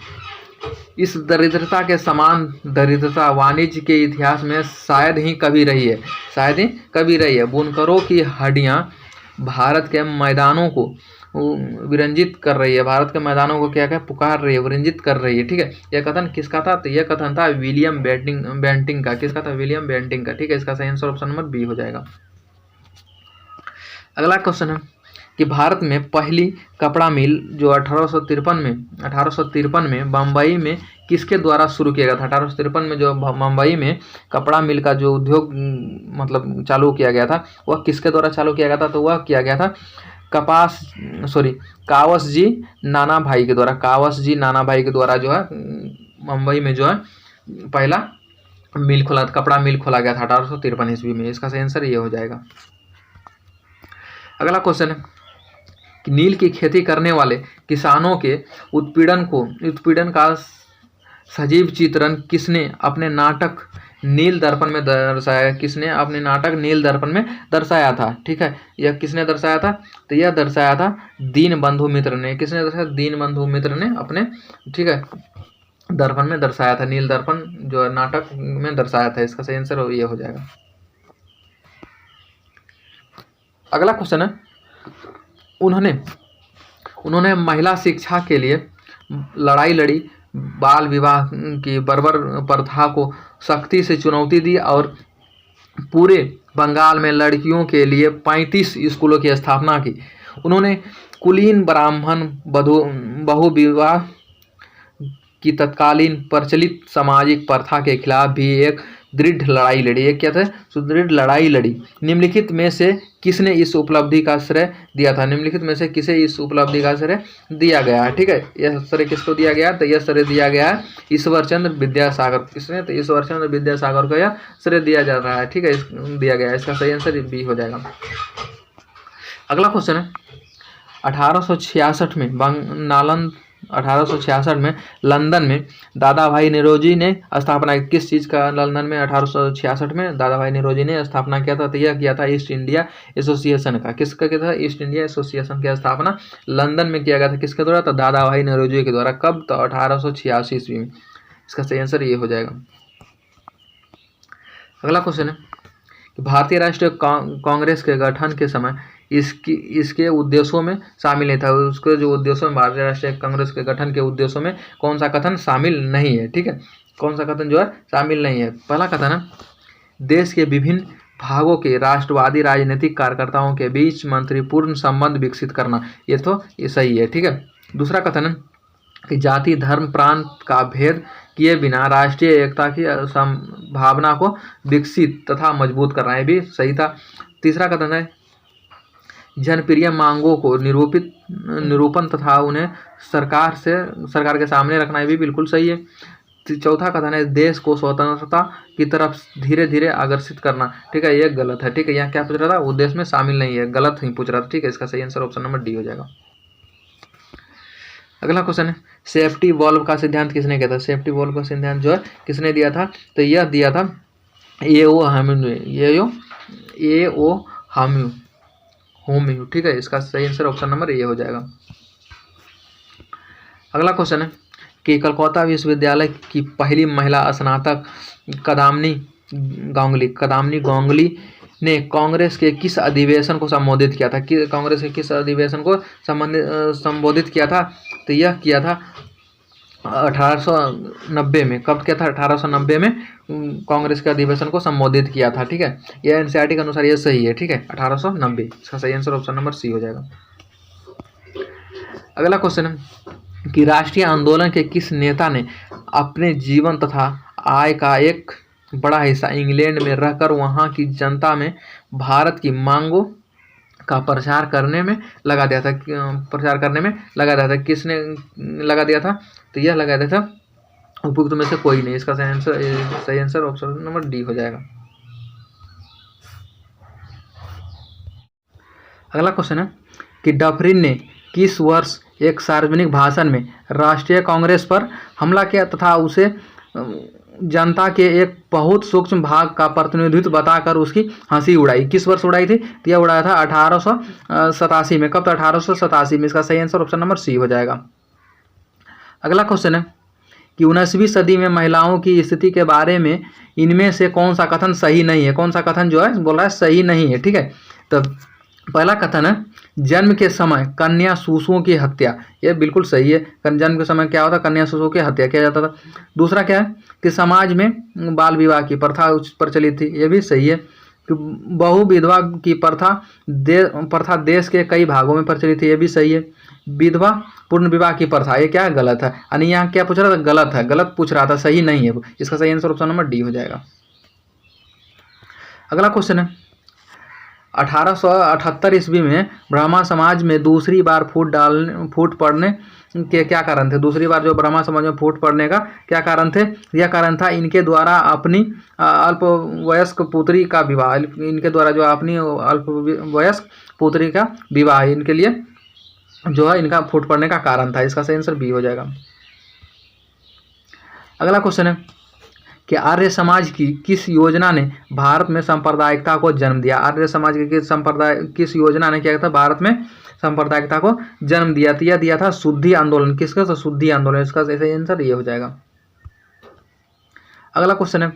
इस दरिद्रता के समान दरिद्रता वाणिज्य के इतिहास में शायद ही कभी रही है। बुनकरों की हड्डियां भारत के मैदानों को विरंजित कर रही है। भारत के मैदानों को क्या पुकार रही है? विरंजित कर रही है। ठीक है, यह कथन किसका था? तो यह कथन था विलियम बेंटिंग का। किसका था? विलियम बेंटिंग का। ठीक है, इसका सही आंसर ऑप्शन नंबर बी हो जाएगा। अगला क्वेश्चन है कि भारत में पहली कपड़ा मिल जो 1853 में बम्बई में किसके द्वारा शुरू किया गया था? 1853 में जो बम्बई में कपड़ा मिल का जो उद्योग मतलब चालू किया गया था, वह किसके द्वारा चालू किया गया था? तो वह किया गया था कावस जी नानाभाई के द्वारा जो है मुंबई में जो है पहला कपड़ा मिल खोला गया था 1853 ईस्वी में। इसका सही आंसर ये हो जाएगा। अगला क्वेश्चन है कि नील की खेती करने वाले किसानों के उत्पीड़न का सजीव चित्रण किसने अपने नाटक नील दर्पण में दर्शाया? किसने अपने नाटक नील दर्पण में दर्शाया था? ठीक है, यह किसने दर्शाया था? तो यह दर्शाया था दीनबंधु मित्र ने। किसने दर्शाया? दीनबंधु मित्र ने अपने, ठीक है, दर्पण में दर्शाया था। नील दर्पण जो नाटक में दर्शाया था। इसका सही आंसर ये हो जाएगा। अगला क्वेश्चन है उन्होंने महिला शिक्षा के लिए लड़ाई लड़ी, बाल विवाह की बर्बर प्रथा को सख्ती से चुनौती दी और पूरे बंगाल में लड़कियों के लिए 35 स्कूलों की स्थापना की। उन्होंने कुलीन ब्राह्मण बहु विवाह की तत्कालीन प्रचलित सामाजिक प्रथा के खिलाफ भी एक दृढ़ लड़ाई लड़ी। एक क्या था? सुदृढ़ लड़ाई लड़ी। निम्नलिखित में से किसने इस उपलब्धि का श्रेय दिया था? निम्नलिखित में से किसे इस उपलब्धि का श्रेय दिया गया है? ठीक है, यह श्रेय किसको दिया गया? तो यह श्रेय दिया गया है ईश्वरचंद्र विद्यासागर। किसने? तो ईश्वरचंद्र विद्यासागर को यह श्रेय दिया जा रहा है। ठीक है, दिया गया है। इसका सही आंसर बी हो जाएगा। अगला क्वेश्चन है 1866 में लंदन में दादा भाई निरोजी ने स्थापना किस चीज़ का? लंदन में 1866 में दादा भाई निरोजी ने स्थापना किया था। तो यह किया था ईस्ट इंडिया एसोसिएशन का। किसका किया था? ईस्ट इंडिया एसोसिएशन की स्थापना लंदन में किया गया था। किसके द्वारा? तो दादा भाई निरोजी के द्वारा। कब? तो 1886 ईस्वी में। इसका सही आंसर ये हो जाएगा। अगला क्वेश्चन है कि भारतीय राष्ट्रीय कांग्रेस के गठन के समय इसके उद्देश्यों में शामिल नहीं था। उसके जो उद्देश्यों में, भारतीय राष्ट्रीय कांग्रेस के गठन के उद्देश्यों में कौन सा कथन शामिल नहीं है? ठीक है, कौन सा कथन जो है शामिल नहीं है? पहला कथन है देश के विभिन्न भागों के राष्ट्रवादी राजनीतिक कार्यकर्ताओं के बीच मंत्रीपूर्ण संबंध विकसित करना, ये तो ये सही है। ठीक है। दूसरा कथन है कि जाति धर्म प्रांत का भेद किए बिना राष्ट्रीय एकता की भावना को विकसित तथा मजबूत करना, ये भी सही था। तीसरा कथन है जनप्रिय मांगों को निरूपण तथा उन्हें सरकार के सामने रखना, ये भी बिल्कुल सही है। चौथा कथन है देश को स्वतंत्रता की तरफ धीरे धीरे आकर्षित करना, ठीक है, ये गलत है। ठीक है, यहाँ क्या पूछ रहा था? उद्देश्य में शामिल नहीं है, गलत ही पूछ रहा था। ठीक है, इसका सही आंसर ऑप्शन नंबर डी हो जाएगा। अगला क्वेश्चन है सेफ्टी वॉल्व का सिद्धांत किसने किया था? सेफ्टी वॉल्व का सिद्धांत जो है किसने दिया था? तो यह दिया था एओ होम्यू। ठीक है, इसका सही आंसर ऑप्शन नंबर ए हो जाएगा। अगला क्वेश्चन है कि कलकत्ता विश्वविद्यालय की पहली महिला स्नातक कदामनी गांगुली ने कांग्रेस के किस अधिवेशन को संबोधित किया था? कांग्रेस के किस अधिवेशन को संबोधित किया था? तो यह किया था 1890 में। कब किया था? 1890 में कांग्रेस के अधिवेशन को संबोधित किया था। ठीक है, यह एनसीईआरटी के अनुसार यह सही है। ठीक है, 1890, इसका सही आंसर ऑप्शन नंबर सी हो जाएगा। अगला क्वेश्चन है कि राष्ट्रीय आंदोलन के किस नेता ने अपने जीवन तथा आय का एक बड़ा हिस्सा इंग्लैंड में रहकर वहां की जनता में भारत की मांगों का प्रचार करने में लगा दिया था? किसने लगा दिया था? तो यह लगा दिया था उपयुक्त में से कोई नहीं, इसका सही आंसर ऑप्शन नंबर डी हो जाएगा। अगला क्वेश्चन है कि डफरिन ने किस वर्ष एक सार्वजनिक भाषण में राष्ट्रीय कांग्रेस पर हमला किया तथा उसे जनता के एक बहुत सूक्ष्म भाग का प्रतिनिधित्व बताकर उसकी हंसी उड़ाई? किस वर्ष उड़ाई थी? तो यह उड़ाया था 1887 में। कब? तो 1887 में। इसका सही आंसर ऑप्शन नंबर सी हो जाएगा। अगला क्वेश्चन है कि 19वीं सदी में महिलाओं की स्थिति के बारे में इनमें से कौन सा कथन सही नहीं है? कौन सा कथन जो है बोल रहा है सही नहीं है? ठीक है, तो पहला कथन है जन्म के समय कन्या शिशुओं की हत्या, यह बिल्कुल सही है। जन्म के समय क्या होता? कन्या शिशुओं की हत्या किया जाता था। दूसरा क्या है कि समाज में बाल विवाह की प्रथा प्रचलित थी, यह भी सही है। कि बहु विधवा की प्रथा देश के कई भागों में प्रचलित थी, यह भी सही है। विधवा पूर्ण विवाह की प्रथा, ये क्या है? गलत है। यानी यहाँ क्या पूछ रहा था? गलत है, गलत पूछ रहा था, सही नहीं है। इसका सही आंसर ऑप्शन नंबर डी हो जाएगा। अगला क्वेश्चन है 1878 ईस्वी में ब्राह्मण समाज में दूसरी बार फूट पड़ने के क्या कारण थे? दूसरी बार जो ब्राह्मण समाज में फूट पड़ने का क्या कारण थे? यह कारण था इनके द्वारा अपनी अल्पवयस्क पुत्री का विवाह। इनके द्वारा जो अपनी अल्पवयस्क पुत्री का विवाह, इनके लिए जो है इनका फूट पड़ने का कारण था। इसका सही आंसर बी हो जाएगा। अगला क्वेश्चन है कि आर्य समाज की किस योजना ने भारत में सांप्रदायिकता को जन्म दिया? आर्य समाज की किस योजना ने क्या किया था? भारत में सांप्रदायिकता को जन्म दिया? दिया था शुद्धि आंदोलन। किसका? तो शुद्धि आंदोलन। इसका सही आंसर ये हो जाएगा। अगला क्वेश्चन है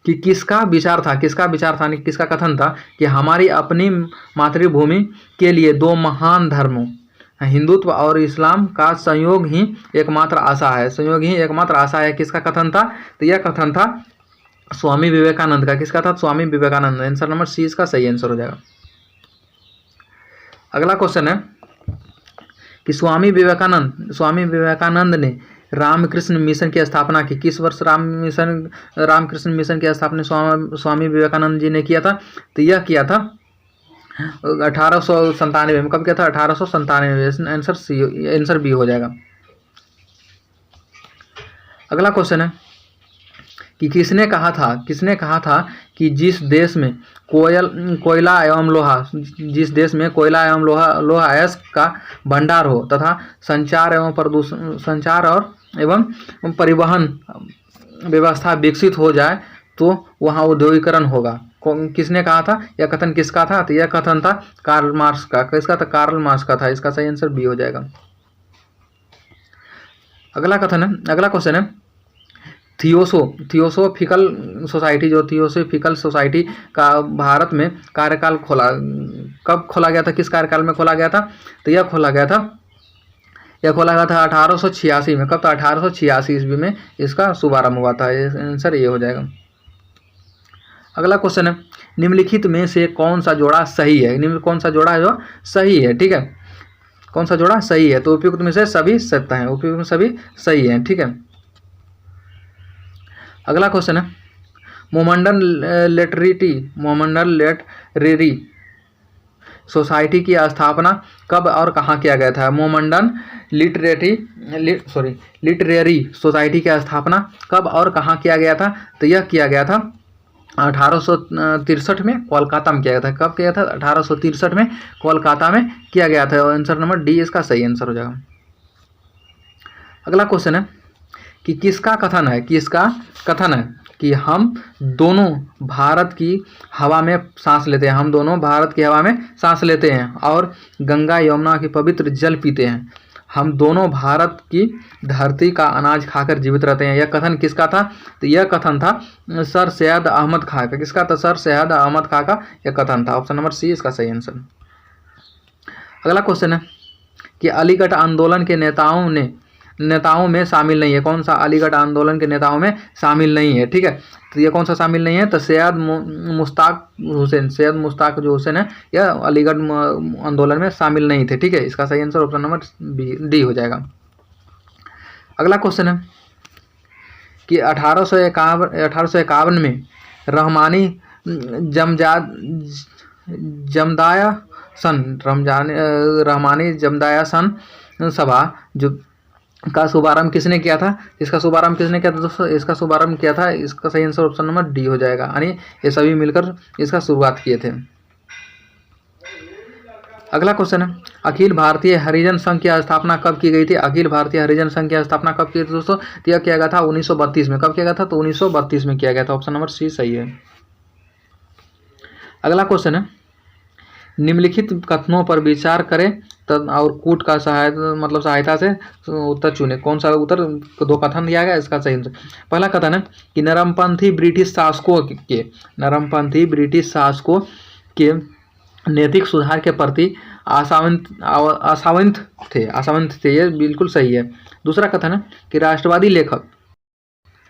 कि किसका विचार था, किसका कथन था कि हमारी अपनी मातृभूमि के लिए दो महान धर्मों हिंदुत्व और इस्लाम का संयोग ही एकमात्र आशा है। किसका कथन था? तो यह कथन था स्वामी विवेकानंद का। किसका था? Swami Vivekananda. Answer number C इसका सही आंसर हो जाएगा। अगला क्वेश्चन है कि स्वामी विवेकानंद ने रामकृष्ण मिशन की स्थापना की? किस वर्ष रामकृष्ण मिशन की स्थापना स्वामी विवेकानंद जी ने किया था? तो यह किया था 1897 में। कब किया था? 1897। आंसर बी हो जाएगा। अगला क्वेश्चन है कि किसने कहा था कि जिस देश में कोयला एवं लोहा अयस्क का भंडार हो तथा संचार एवं परिवहन व्यवस्था विकसित हो जाए तो वहाँ औद्योगिकरण होगा? किसने कहा था? यह कथन किसका था? तो यह कथन था कार्ल मार्क्स का। किसका था? कार्ल मार्क्स का था। इसका सही आंसर बी हो जाएगा। अगला क्वेश्चन है थियोसोफिकल सोसाइटी, जो थियोसोफिकल सोसाइटी का भारत में कार्यकाल कब खोला गया था, किस कार्यकाल में खोला गया था? तो यह खोला गया था 1886 में। कब था? 1886 ईस्वी में इसका शुभारंभ हुआ था। आंसर ये हो जाएगा। अगला क्वेश्चन है, निम्नलिखित में से कौन सा जोड़ा सही है? निम्न कौन सा जोड़ा है जो सही है? ठीक है, कौन सा जोड़ा सही है? तो उपयुक्त में से सभी सत्य हैं, उपयुक्त में सभी सही हैं। ठीक है, अगला क्वेश्चन है, मोमंडन लेटरेरी सोसाइटी की स्थापना कब और कहाँ किया गया था? मोमंडन लिटरेरी सोसाइटी की स्थापना कब और कहाँ किया गया था? तो यह किया गया था 1863 में कोलकाता में किया गया था। कब किया था? 1863 में कोलकाता में किया गया था। आंसर नंबर डी इसका सही आंसर हो जाएगा। अगला क्वेश्चन है कि किसका कथन है कि हम दोनों भारत की हवा में सांस लेते हैं, हम दोनों भारत की हवा में सांस लेते हैं और गंगा यमुना की पवित्र जल पीते हैं, हम दोनों भारत की धरती का अनाज खाकर जीवित रहते हैं। यह कथन किसका था? तो यह कथन था सर सैयद अहमद खां का। किसका था? सर सैयद अहमद खां का यह कथन था। ऑप्शन नंबर सी इसका सही आंसर। अगला क्वेश्चन है कि अलीगढ़ आंदोलन के नेताओं में शामिल नहीं है। कौन सा अलीगढ़ आंदोलन के नेताओं में शामिल नहीं है? ठीक है, तो ये कौन सा शामिल नहीं है? तो सैयद मुश्ताक जो हुसैन है, यह अलीगढ़ आंदोलन में शामिल नहीं थे। ठीक है, इसका सही आंसर ऑप्शन नंबर डी हो जाएगा। अगला क्वेश्चन है कि 1851 में रहमानी रहमानी जमदायासन सभा जो का शुभारंभ किसने किया था? इसका शुभारंभ किसने किया था दोस्तों? इसका शुभारंभ किया था, इसका सही आंसर ऑप्शन नंबर डी हो जाएगा। यानी ये सभी मिलकर इसका शुरुआत किए थे। अगला क्वेश्चन है, अखिल भारतीय हरिजन संघ की स्थापना कब की गई थी? अखिल भारतीय हरिजन संघ की स्थापना कब की थी दोस्तों? यह किया गया था 1932 में। कब किया गया था? तो 1932 में किया गया था। ऑप्शन नंबर सी सही है। अगला क्वेश्चन है, निम्नलिखित कथनों पर विचार करें तब और कूट का सहायता से उत्तर चुने। कौन सा उत्तर? दो कथन दिया गया, इसका सही आंसर। पहला कथन है कि नरमपंथी ब्रिटिश शासकों के नैतिक सुधार के प्रति आशावंत थे। ये बिल्कुल सही है। दूसरा कथन है कि राष्ट्रवादी लेखक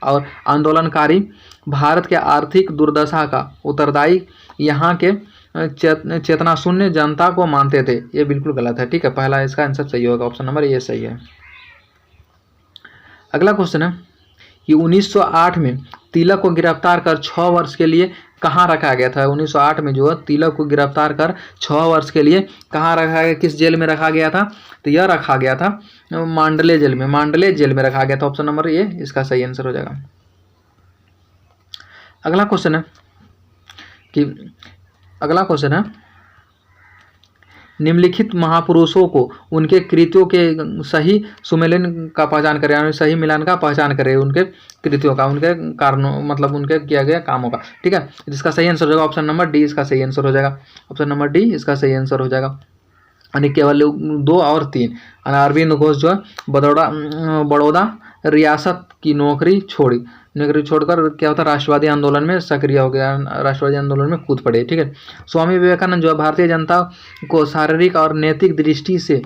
और आंदोलनकारी भारत के आर्थिक दुर्दशा का उत्तरदायी यहाँ के चेतना शून्य जनता को मानते थे। ये बिल्कुल गलत है। ठीक है, पहला इसका आंसर सही होगा। ऑप्शन नंबर ये सही है। अगला क्वेश्चन है कि 1908 में तिलक को गिरफ्तार कर 6 वर्ष के लिए कहाँ रखा गया था? 1908 में जो है तिलक को गिरफ्तार कर 6 वर्ष के लिए कहाँ रखा गया? किस जेल में रखा गया था? तो यह रखा गया था मांडले जेल में रखा गया था। ऑप्शन नंबर ये इसका सही आंसर हो जाएगा। अगला क्वेश्चन है निम्नलिखित महापुरुषों को उनके कृतियों के सही सुमेलन का पहचान करें, यानी सही मिलान का पहचान करें उनके कृतियों का, उनके कारणों उनके किया गया कामों का। ठीक है, इसका सही आंसर हो जाएगा ऑप्शन नंबर डी इसका सही आंसर हो जाएगा। ऑप्शन नंबर डी इसका सही आंसर हो जाएगा। यानी केवल 2 और 3। अरविंद घोष जो है बड़ौदा रियासत की नौकरी छोड़कर क्या होता, राष्ट्रवादी आंदोलन में सक्रिय हो गया, राष्ट्रवादी आंदोलन में कूद पड़े। ठीक है, स्वामी विवेकानंद जो भारतीय जनता को शारीरिक और नैतिक दृष्टि से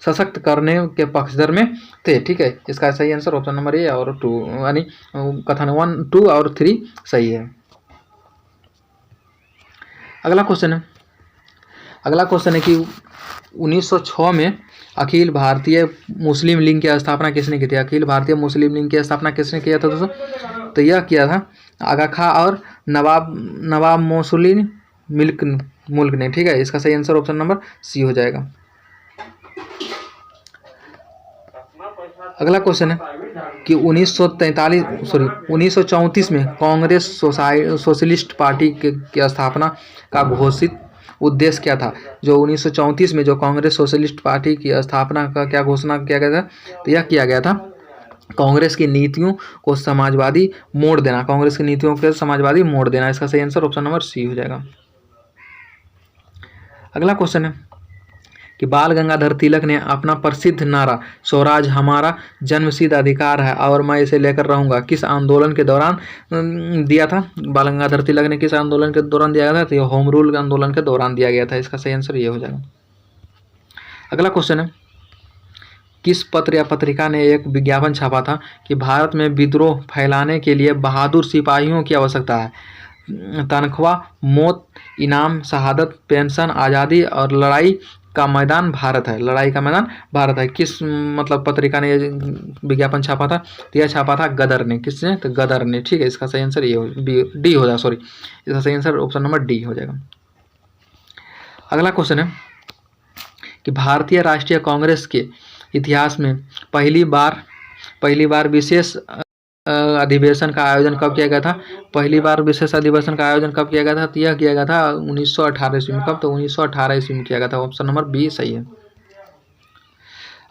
सशक्त करने के पक्षधर में थे। ठीक है, इसका सही आंसर ऑप्शन नंबर ए और 2, यानी कथन 1, 2 और 3 सही है। अगला क्वेश्चन है कि 1906 में अखिल भारतीय मुस्लिम लीग की स्थापना किसने की थी? अखिल भारतीय मुस्लिम लीग की स्थापना किसने किया था दोस्तों? तो यह किया था आगा खां और नवाब मोसुलिन मुल्क ने। ठीक है, इसका सही आंसर ऑप्शन नंबर सी हो जाएगा। अगला क्वेश्चन है कि 1934 में कांग्रेस सोशलिस्ट पार्टी की स्थापना का घोषित उद्देश्य क्या था? जो 1934 में जो कांग्रेस सोशलिस्ट पार्टी की स्थापना का क्या घोषणा किया गया था? तो यह किया गया था कांग्रेस की नीतियों को समाजवादी मोड़ देना, इसका सही आंसर ऑप्शन नंबर सी हो जाएगा। अगला क्वेश्चन है कि बाल गंगाधर तिलक ने अपना प्रसिद्ध नारा स्वराज हमारा जन्मसिद्ध अधिकार है और मैं इसे लेकर रहूंगा किस आंदोलन के दौरान दिया था? बाल गंगाधर तिलक ने किस आंदोलन के दौरान दिया गया था? तो ये होम रूल आंदोलन के दौरान दिया गया था। इसका सही आंसर ये हो जाएगा। अगला क्वेश्चन है, किस पत्र या पत्रिका ने एक विज्ञापन छापा था कि भारत में विद्रोह फैलाने के लिए बहादुर सिपाहियों की आवश्यकता है? तनख्वाह, मौत, इनाम, शहादत, पेंशन, आज़ादी और लड़ाई का मैदान भारत है। लड़ाई का मैदान भारत है। किस मतलब पत्रिका ने ये विज्ञापन छापा था? तो यह छापा था गदर ने। किसने? तो गदर ने। ठीक है, इसका सही आंसर ये डी हो जाएगा। सॉरी, इसका सही आंसर ऑप्शन नंबर डी हो जाएगा। अगला क्वेश्चन है कि भारतीय राष्ट्रीय कांग्रेस के इतिहास में पहली बार विशेष अधिवेशन का आयोजन कब किया गया था? पहली बार विशेष अधिवेशन का आयोजन कब किया गया था? तो यह किया गया था 1918 ईस्वी में। कब? तो 1918 ईस्वी में किया गया था। ऑप्शन नंबर बी सही है।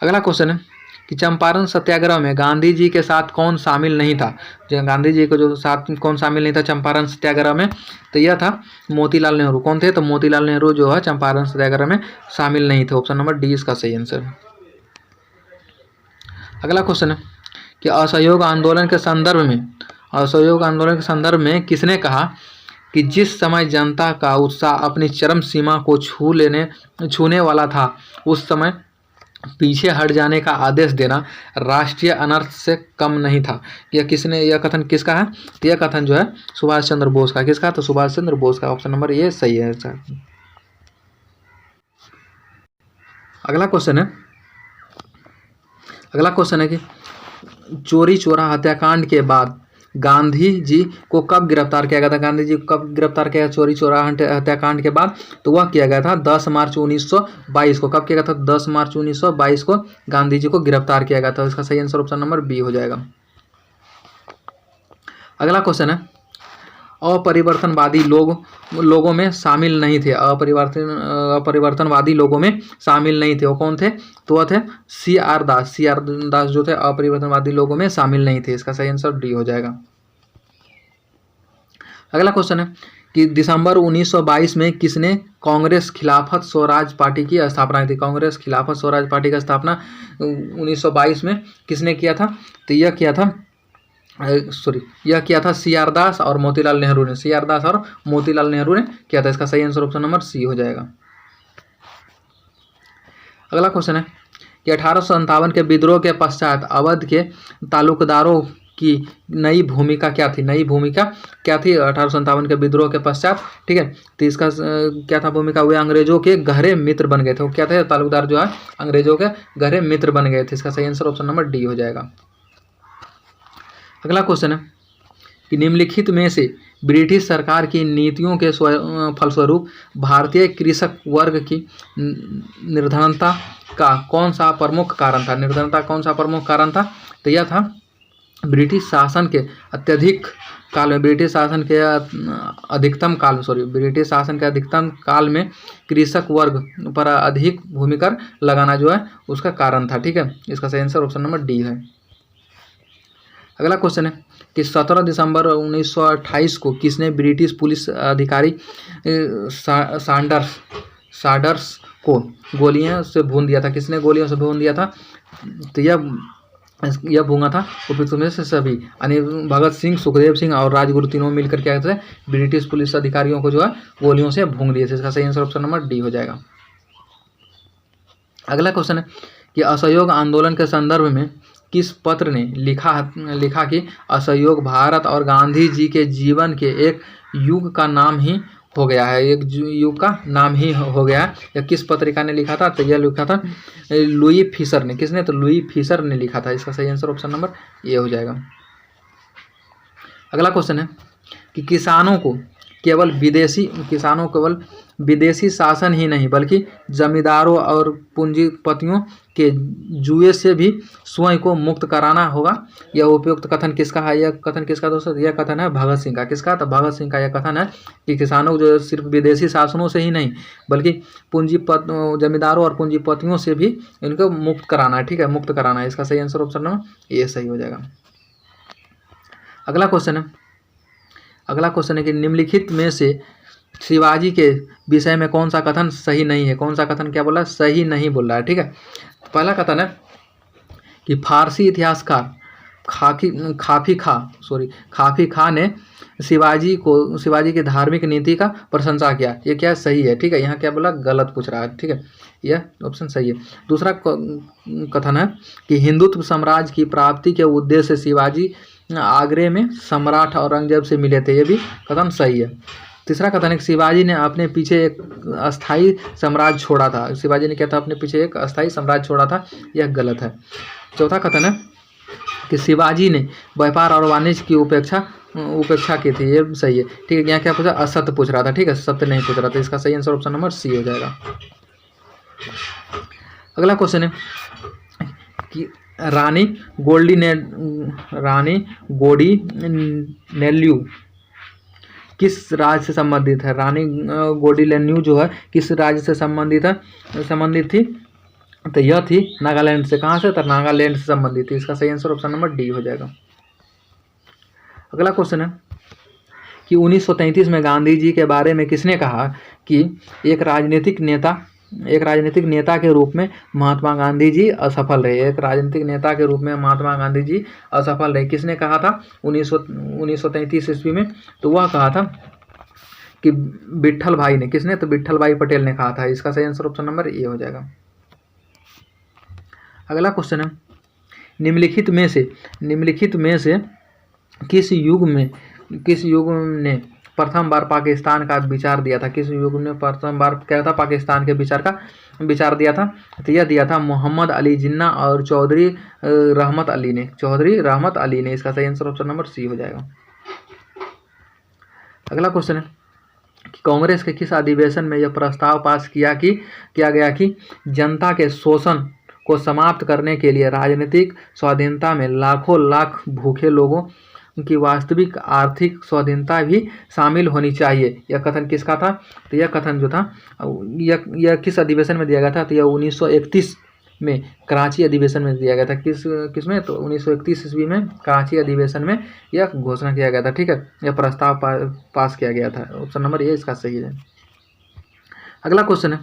अगला क्वेश्चन है कि चंपारण सत्याग्रह में गांधी जी के साथ कौन शामिल नहीं था? गांधी जी को जो साथ कौन शामिल नहीं था चंपारण सत्याग्रह में? तो यह था मोतीलाल नेहरू। कौन थे? तो मोतीलाल नेहरू जो है चंपारण सत्याग्रह में शामिल नहीं थे। ऑप्शन नंबर डी इसका सही आंसर। अगला क्वेश्चन है कि असहयोग आंदोलन के संदर्भ में किसने कहा कि जिस समय जनता का उत्साह अपनी चरम सीमा को छूने वाला था उस समय पीछे हट जाने का आदेश देना राष्ट्रीय अनर्थ से कम नहीं था? यह कथन किसका है? तो यह कथन जो है सुभाष चंद्र बोस का। किसका? तो सुभाष चंद्र बोस का। ऑप्शन नंबर ये सही है। अगला क्वेश्चन है कि चोरी चौरा हत्याकांड के बाद गांधी जी को कब गिरफ्तार किया गया था? गांधी जी को कब गिरफ्तार किया गया चोरी चौरा हत्याकांड के बाद? तो वह किया गया था 10 मार्च 1922 को। कब किया गया था? 10 मार्च 1922 को गांधी जी को गिरफ्तार किया गया था। इसका सही आंसर ऑप्शन नंबर बी हो जाएगा। अगला क्वेश्चन है, अपरिवर्तनवादी लोगों में शामिल नहीं थे। अपरिवर्तनवादी लोगों में शामिल नहीं थे। वो कौन थे? तो वह थे CR दास। CR दास जो थे अपरिवर्तनवादी लोगों में शामिल नहीं थे। इसका सही आंसर डी हो जाएगा। अगला क्वेश्चन है कि दिसंबर 1922 में किसने कांग्रेस खिलाफत स्वराज पार्टी की स्थापना की थी? कांग्रेस खिलाफत स्वराज पार्टी की स्थापना 1922 में किसने किया था? तो यह किया था CR दास और मोतीलाल नेहरू ने। CR दास और मोतीलाल नेहरू ने किया था। इसका सही आंसर ऑप्शन नंबर सी हो जाएगा। अगला क्वेश्चन है कि 1857 के विद्रोह के पश्चात अवध के तालुकदारों की नई भूमिका क्या थी? नई भूमिका क्या थी 1857 के विद्रोह के पश्चात? ठीक है, तो इसका क्या था भूमिका? वे अंग्रेजों के गहरे मित्र बन गए थे। वो क्या थे? तालुकदार जो है अंग्रेजों के गहरे मित्र बन गए थे। इसका सही आंसर ऑप्शन नंबर डी हो जाएगा। अगला क्वेश्चन है कि निम्नलिखित में से ब्रिटिश सरकार की नीतियों के फलस्वरूप भारतीय कृषक वर्ग की निर्धनता का कौन सा प्रमुख कारण था? निर्धनता कौन सा प्रमुख कारण था? तो यह था ब्रिटिश शासन के अत्यधिक काल में, ब्रिटिश शासन के अधिकतम काल में कृषक वर्ग पर अधिक भूमिकर लगाना जो है उसका कारण था। ठीक है, इसका सही आंसर ऑप्शन नंबर डी है। अगला क्वेश्चन है कि 17 दिसंबर 1928 को किसने ब्रिटिश पुलिस अधिकारी साडर्स को गोलियों से भून दिया था? किसने गोलियों से भून दिया था? तो यह भूना था उपयुक्त में से सभी, यानी भगत सिंह, सुखदेव सिंह और राजगुरु तीनों मिलकर क्या कहते हैं ब्रिटिश पुलिस अधिकारियों को जो है गोलियों से भून दिए थे। इसका सही आंसर ऑप्शन नंबर डी हो जाएगा। अगला क्वेश्चन है कि असहयोग आंदोलन के संदर्भ में किस पत्र ने लिखा कि असहयोग भारत और गांधी जी के जीवन के एक युग का नाम ही हो गया है? एक युग का नाम ही हो गया है। या किस पत्रिका ने लिखा था? तो यह लिखा था लुई फिशर ने। किसने? तो लुई फिशर ने लिखा था। इसका सही आंसर ऑप्शन नंबर ए हो जाएगा। अगला क्वेश्चन है कि किसानों केवल विदेशी शासन ही नहीं बल्कि जमींदारों और पूंजीपतियों के जुए से भी स्वयं को मुक्त कराना होगा। यह उपयुक्त कथन किसका है? यह कथन किसका दोस्तों? यह कथन है भगत सिंह का। किसका? तो भगत सिंह का यह कथन है कि किसानों को जो सिर्फ विदेशी शासनों से ही नहीं बल्कि जमींदारों और पूंजीपतियों से भी इनको मुक्त कराना है। ठीक है, मुक्त कराना है। इसका सही आंसर ऑप्शन नंबर ये सही हो जाएगा। अगला क्वेश्चन है कि निम्नलिखित में से शिवाजी के विषय में कौन सा कथन सही नहीं है? कौन सा कथन क्या बोला? सही नहीं बोल रहा है। ठीक है, पहला कथन है कि फारसी इतिहासकार खाफी खा ने शिवाजी की धार्मिक नीति का प्रशंसा किया। ये क्या सही है? ठीक है, यहाँ क्या बोला? गलत पूछ रहा है। ठीक है, यह ऑप्शन सही है। दूसरा कथन है कि हिंदुत्व साम्राज्य की प्राप्ति के उद्देश्य से शिवाजी आगरे में सम्राट औरंगजेब से मिले थे। ये भी कथन सही है। तीसरा कथन है कि शिवाजी ने अपने पीछे एक अस्थाई साम्राज्य छोड़ा था। शिवाजी ने क्या था? अपने पीछे एक अस्थाई साम्राज्य छोड़ा था। यह गलत है। चौथा कथन है कि शिवाजी ने व्यापार और वाणिज्य की उपेक्षा की थी। ये सही है। ठीक है, यहाँ क्या पूछा? असत्य पूछ रहा था। ठीक है, सत्य नहीं पूछ रहा था। इसका सही आंसर ऑप्शन नंबर सी हो जाएगा। अगला क्वेश्चन है कि रानी गौंडिन्येल्यू किस राज्य से संबंधित है? रानी गौंडिन्येल्यू जो है किस राज्य से संबंधित थी? तो यह थी नागालैंड से। कहाँ से? तो नागालैंड से संबंधित थी। इसका सही आंसर ऑप्शन नंबर डी हो जाएगा। अगला क्वेश्चन है कि 1933 में गांधी जी के बारे में किसने कहा कि एक राजनीतिक नेता के रूप में महात्मा गांधी जी असफल रहे? एक राजनीतिक नेता के रूप में महात्मा गांधी जी असफल रहे, किसने कहा था 1933 ईस्वी में? तो वह कहा था कि विट्ठल भाई ने। किसने? तो विट्ठल भाई पटेल ने कहा था। इसका सही आंसर ऑप्शन नंबर ए हो जाएगा। अगला क्वेश्चन है निम्नलिखित में से किस युग ने प्रथम बार पाकिस्तान का विचार दिया था? किस युग ने प्रथम बार क्या था? पाकिस्तान के विचार दिया था? तो यह दिया था मोहम्मद अली जिन्ना और चौधरी रहमत अली ने। इसका सही आंसर ऑप्शन नंबर सी हो जाएगा। अगला क्वेश्चन है कि कांग्रेस के किस अधिवेशन में यह प्रस्ताव पास किया गया कि जनता के शोषण को समाप्त करने के लिए राजनीतिक स्वाधीनता में लाख भूखे लोगों की वास्तविक आर्थिक स्वाधीनता भी शामिल होनी चाहिए? यह कथन किसका था? तो यह कथन जो था यह किस अधिवेशन में दिया गया था? तो यह 1931 में कराची अधिवेशन में दिया गया था। किसमें? तो 1931 ईस्वी में कराची अधिवेशन में यह घोषणा किया गया था। ठीक है, यह प्रस्ताव पास किया गया था। ऑप्शन नंबर ए इसका सही है। अगला क्वेश्चन है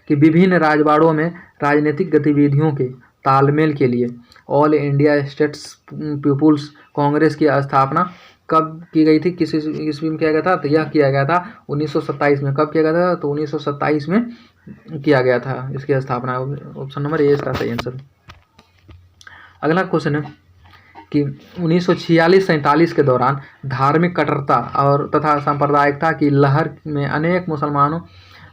कि विभिन्न राजवाड़ों में राजनीतिक गतिविधियों के तालमेल के लिए ऑल इंडिया स्टेट्स पीपुल्स कांग्रेस की स्थापना कब की गई थी? किस ईस्वी में किया गया था? तो यह किया गया था 1927 में। कब किया गया था? तो 1927 में किया गया था इसकी स्थापना। ऑप्शन नंबर ए इसका सही आंसर। अगला क्वेश्चन है कि 1946-47 के दौरान धार्मिक कट्टरता और तथा सांप्रदायिकता की लहर में अनेक मुसलमानों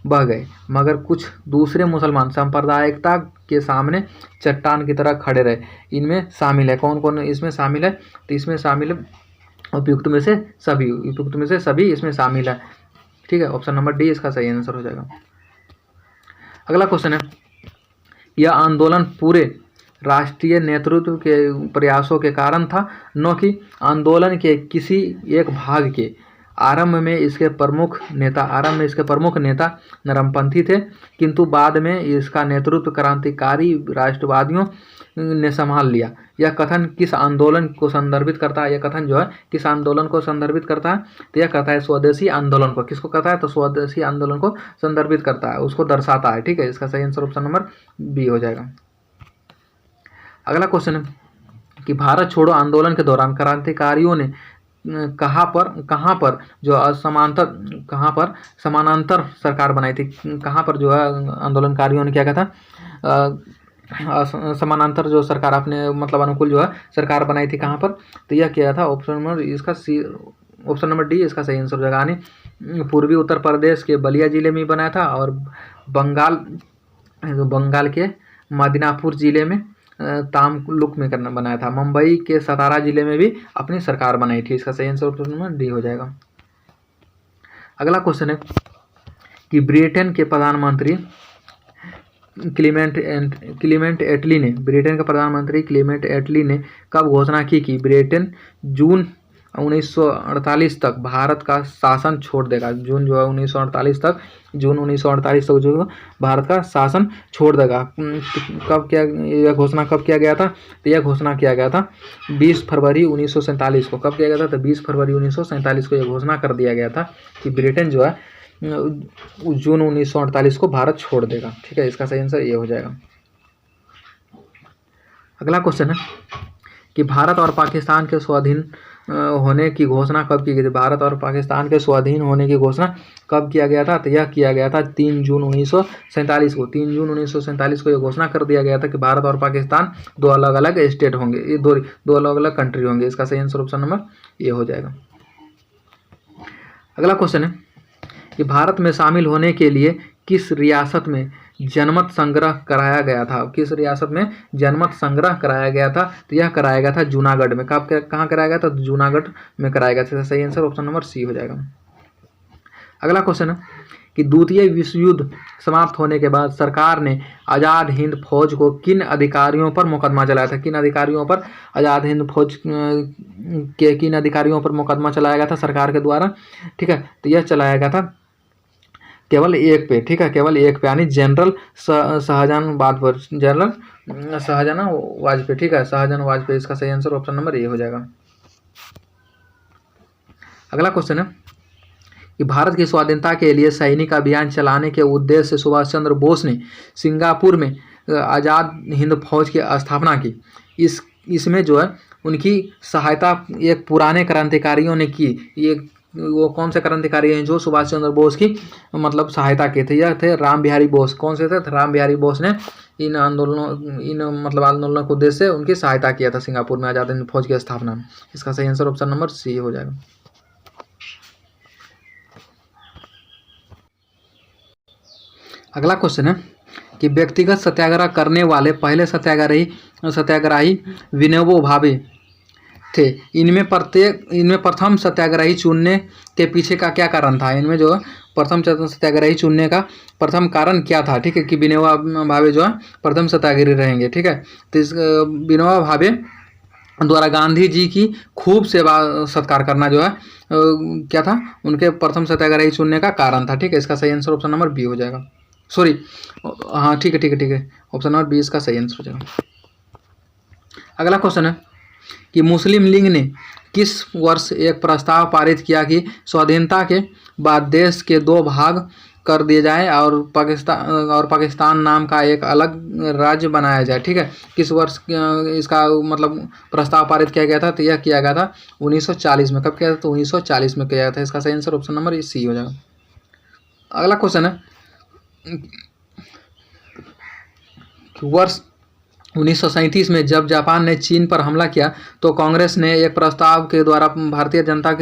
बह गए, मगर कुछ दूसरे मुसलमान सांप्रदायिकता के सामने चट्टान की तरह खड़े रहे। इनमें शामिल है कौन कौन? इसमें शामिल है तो इसमें शामिल है उपयुक्त में से सभी इसमें शामिल है। ठीक है, ऑप्शन नंबर डी इसका सही आंसर हो जाएगा। अगला क्वेश्चन है यह आंदोलन पूरे राष्ट्रीय नेतृत्व के प्रयासों के कारण था, न कि आंदोलन के किसी एक भाग के। आरंभ में इसके प्रमुख नेता नरमपंथी थे, किंतु बाद में इसका नेतृत्व क्रांतिकारी राष्ट्रवादियों ने संभाल लिया। यह कथन किस आंदोलन को संदर्भित करता है? यह कथन जो है किस आंदोलन को संदर्भित करता है? तो यह कहता है स्वदेशी आंदोलन को। किसको कहता है? तो स्वदेशी आंदोलन को संदर्भित करता है, उसको दर्शाता है। ठीक है, इसका सही आंसर ऑप्शन नंबर बी हो जाएगा। अगला क्वेश्चन है कि भारत छोड़ो आंदोलन के दौरान क्रांतिकारियों ने कहाँ पर समानांतर सरकार बनाई थी? कहाँ पर जो है आंदोलनकारियों ने क्या कहा था? समानांतर जो सरकार अपने मतलब अनुकूल जो है सरकार बनाई थी। कहाँ पर? तो यह किया था ऑप्शन नंबर डी इसका सही आंसर हो जाएगा। यानी पूर्वी उत्तर प्रदेश के बलिया जिले में बनाया था और बंगाल के मदिनापुर जिले में तामलुक में बनाया था। मुंबई के सतारा जिले में भी अपनी सरकार बनाई थी। इसका सही आंसर ऑप्शन नंबर डी हो जाएगा। अगला क्वेश्चन है कि ब्रिटेन के प्रधानमंत्री क्लीमेंट एटली ने कब घोषणा की कि ब्रिटेन जून 1948 तक भारत का शासन छोड़ देगा? जून 1948 तक जो भारत का शासन छोड़ देगा। यह घोषणा कब किया गया था? तो यह घोषणा किया गया था 20 फरवरी 1947 को। कब किया गया था? तो 20 फरवरी 1947 को यह घोषणा कर दिया गया था कि ब्रिटेन जो है जून 1948 को भारत छोड़ देगा। ठीक है, इसका सही आंसर ये हो जाएगा। अगला क्वेश्चन है कि भारत और पाकिस्तान के स्वाधीन होने की घोषणा कब की गई थी? भारत और पाकिस्तान के स्वाधीन होने की घोषणा कब किया गया था? तो यह किया गया था 3 जून 1947 को। 3 जून 1947 को यह घोषणा कर दिया गया था कि भारत और पाकिस्तान दो अलग अलग स्टेट होंगे, ये दो अलग अलग कंट्री होंगे। इसका सही आंसर ऑप्शन नंबर ये हो जाएगा। अगला क्वेश्चन है कि भारत में शामिल होने के लिए किस रियासत में जनमत संग्रह कराया गया था? किस रियासत में जनमत संग्रह कराया गया था? तो यह कराया गया था जूनागढ़ में। कहाँ कराया गया था? जूनागढ़ में कराया गया था। सही आंसर ऑप्शन नंबर सी हो जाएगा। अगला क्वेश्चन है कि द्वितीय विश्व युद्ध समाप्त होने के बाद सरकार ने आज़ाद हिंद फौज को किन अधिकारियों पर मुकदमा चलाया था? किन अधिकारियों पर आज़ाद हिंद फौज के किन अधिकारियों पर मुकदमा चलाया गया था सरकार के द्वारा? ठीक है, तो यह चलाया गया था केवल एक पे। ठीक है, केवल एक पे, यानी जनरल शाहजहां पर, जनरल शाहजहां वाजपेयी। ठीक है, शाहजहां वाजपेयी। इसका सही आंसर ऑप्शन नंबर ए हो जाएगा। अगला क्वेश्चन है कि भारत की स्वाधीनता के लिए सैनिक अभियान चलाने के उद्देश्य से सुभाष चंद्र बोस ने सिंगापुर में आज़ाद हिंद फौज की स्थापना की। इसमें जो है उनकी सहायता एक पुराने क्रांतिकारियों ने की। ये वो कौन से क्रांतिकारी हैं जो सुभाष चंद्र बोस की मतलब सहायता की थे? यह थे राम बिहारी बोस। कौन से थे? राम बिहारी बोस ने इन आंदोलनों के उद्देश्य से उनकी सहायता किया था सिंगापुर में आज़ाद हिंद फौज की स्थापना में। इसका सही आंसर ऑप्शन नंबर सी हो जाएगा। अगला क्वेश्चन है कि व्यक्तिगत सत्याग्रह करने वाले पहले सत्याग्रही विनोबा भावे थे। इनमें प्रथम सत्याग्रही चुनने के पीछे का क्या कारण था? इनमें जो प्रथम सत्याग्रही चुनने का प्रथम कारण क्या था? ठीक है, कि विनोबा भावे जो है प्रथम सत्याग्रही रहेंगे। ठीक है, तो इस विनोबा भावे द्वारा गांधी जी की खूब सेवा सत्कार करना जो है क्या था? उनके प्रथम सत्याग्रही चुनने का कारण था। ठीक है, इसका सही आंसर ऑप्शन नंबर बी हो जाएगा। सॉरी, हाँ ठीक है, ऑप्शन नंबर बी इसका सही आंसर हो जाएगा। अगला क्वेश्चन है कि मुस्लिम लीग ने किस वर्ष एक प्रस्ताव पारित किया कि स्वाधीनता के बाद देश के दो भाग कर दिए जाएं और पाकिस्तान नाम का एक अलग राज्य बनाया जाए? ठीक है, किस वर्ष इसका मतलब प्रस्ताव पारित किया गया था? तो यह किया गया था 1940 में। कब किया था? तो 1940 में किया गया था। इसका सही आंसर ऑप्शन नंबर सी हो जाएगा। अगला क्वेश्चन है वर्ष 1937 में जब जापान ने चीन पर हमला किया तो कांग्रेस ने एक प्रस्ताव के द्वारा भारतीय जनता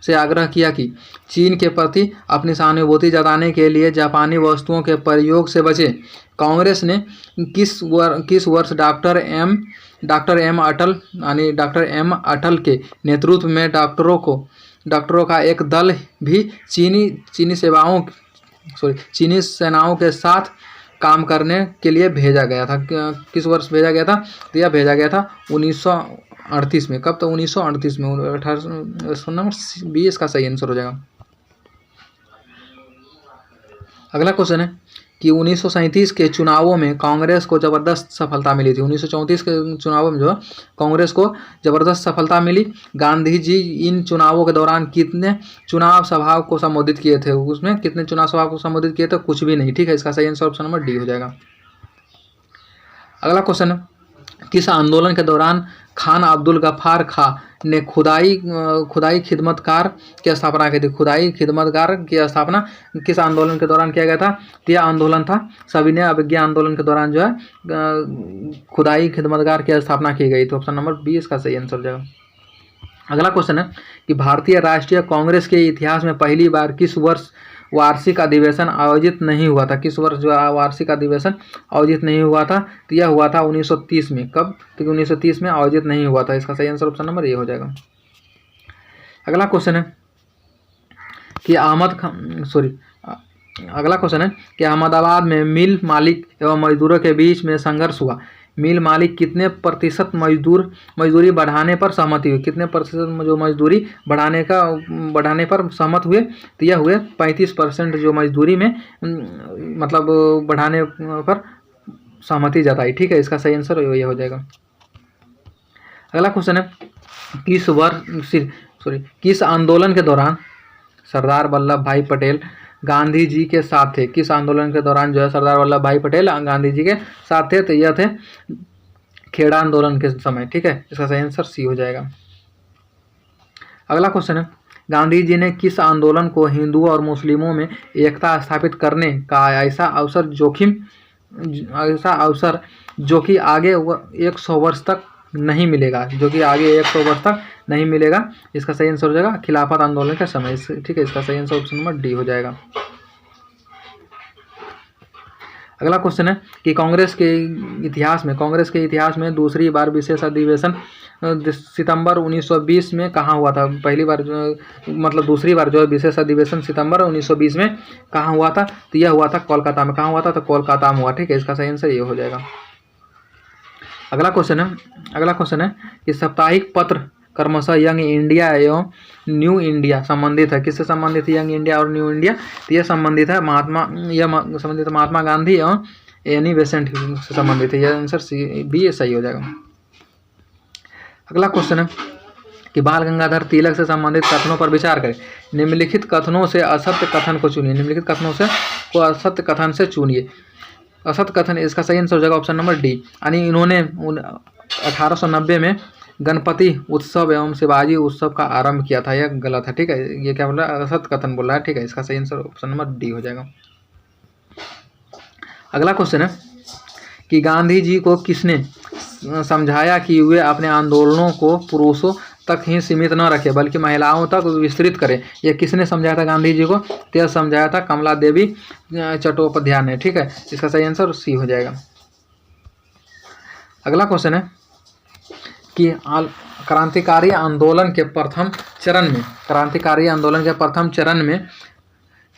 से आग्रह किया कि चीन के प्रति अपनी सहानुभूति जताने के लिए जापानी वस्तुओं के प्रयोग से बचे। कांग्रेस ने किस वर्ष डॉक्टर एम अटल यानी डॉक्टर एम अटल के नेतृत्व में डॉक्टरों का एक दल भी चीनी सेनाओं के साथ काम करने के लिए भेजा गया था? किस वर्ष भेजा गया था? तो यह भेजा गया था 1938 में। कब? तो 1938 में। 18 नंबर बी इसका सही आंसर हो जाएगा। अगला क्वेश्चन है कि 1937 के चुनावों में कांग्रेस को जबरदस्त सफलता मिली थी। 1934 के चुनावों में जो कांग्रेस को जबरदस्त सफलता मिली। गांधी जी इन चुनावों के दौरान कितने चुनाव सभाओं को संबोधित किए थे? उसमें कितने चुनाव सभाओं को संबोधित किए थे? कुछ भी नहीं। ठीक है, इसका सही आंसर ऑप्शन नंबर डी हो जाएगा। अगला क्वेश्चन है किस आंदोलन के दौरान खान अब्दुल गफ्फार खां ने खुदाई खिदमतकार की स्थापना की थी? खुदाई खिदमतकार की स्थापना किस आंदोलन के दौरान किया गया था? तो यह आंदोलन था सविनय अवज्ञा आंदोलन के दौरान जो है खुदाई खिदमतकार की स्थापना की गई। तो ऑप्शन नंबर बी इसका सही आंसर हो जाएगा। अगला क्वेश्चन है कि भारतीय राष्ट्रीय कांग्रेस के इतिहास में पहली बार किस वर्ष वार्षिक अधिवेशन आयोजित नहीं हुआ था? किस वर्ष जो वार्षिक अधिवेशन आयोजित नहीं हुआ था? तो यह हुआ था 1930 में। कब? तो 1930 में आयोजित नहीं हुआ था। इसका सही आंसर ऑप्शन नंबर ये हो जाएगा। अगला क्वेश्चन है कि अहमदाबाद में मिल मालिक एवं मजदूरों के बीच में संघर्ष हुआ। मिल मालिक कितने प्रतिशत मजदूरी बढ़ाने पर सहमति हुई? कितने प्रतिशत जो मजदूरी बढ़ाने पर सहमत हुए? तो यह हुए 35% जो मजदूरी में मतलब बढ़ाने पर सहमति जताई। ठीक है, इसका सही आंसर ये हो जाएगा। अगला क्वेश्चन है किस आंदोलन के दौरान सरदार वल्लभ भाई पटेल गांधी जी के साथ थे? किस आंदोलन के दौरान जो है सरदार वल्लभ भाई पटेल गांधी जी के साथ थे? तो यह थे खेड़ा आंदोलन के समय। ठीक है, इसका सही आंसर सी हो जाएगा। अगला क्वेश्चन है, गांधी जी ने किस आंदोलन को हिंदुओं और मुस्लिमों में एकता स्थापित करने का ऐसा अवसर जो कि आगे 100 वर्ष तक नहीं मिलेगा, जो कि आगे 100 वर्ष तक नहीं मिलेगा? इसका सही आंसर हो जाएगा खिलाफत आंदोलन के समय। ठीक है, इसका सही आंसर ऑप्शन नंबर डी हो जाएगा। अगला क्वेश्चन है कि कांग्रेस के इतिहास में दूसरी बार विशेष अधिवेशन सितंबर 1920 में कहाँ हुआ था? पहली बार मतलब दूसरी बार जो है विशेष अधिवेशन सितंबर 1920 में कहाँ हुआ था? तो यह हुआ था कोलकाता में। कहाँ हुआ था? तो कोलकाता में हुआ। ठीक है, इसका सही आंसर ये हो जाएगा। अगला क्वेश्चन है कि साप्ताहिक पत्र क्रमशः यंग इंडिया एवं न्यू इंडिया संबंधित है? किससे संबंधित है यंग इंडिया और न्यू इंडिया? तो यह संबंधित है महात्मा गांधी एवं एनी बेसेंट से संबंधित है। यह आंसर सी बी सही हो जाएगा। अगला क्वेश्चन है कि बाल गंगाधर तिलक से संबंधित कथनों पर विचार करें। निम्नलिखित कथनों से असत्य कथन को चुनिए। असत्य कथन, इसका सही आंसर हो जाएगा ऑप्शन नंबर डी। यानी इन्होंने 1890 में गणपति उत्सव एवं शिवाजी उत्सव का आरंभ किया था। यह गलत है। ठीक है, ये क्या बोल रहा है? असत्य कथन बोल रहा है। ठीक है, इसका सही आंसर ऑप्शन नंबर डी हो जाएगा। अगला क्वेश्चन है कि गांधी जी को किसने समझाया कि वे अपने आंदोलनों को पुरुषों तक ही सीमित न रखें बल्कि महिलाओं तक विस्तृत करें? यह किसने समझाया था गांधी जी को? तो यह समझाया था कमला देवी चट्टोपाध्याय ने। ठीक है, इसका सही आंसर सी हो जाएगा। अगला क्वेश्चन है कि क्रांतिकारी आंदोलन के प्रथम चरण में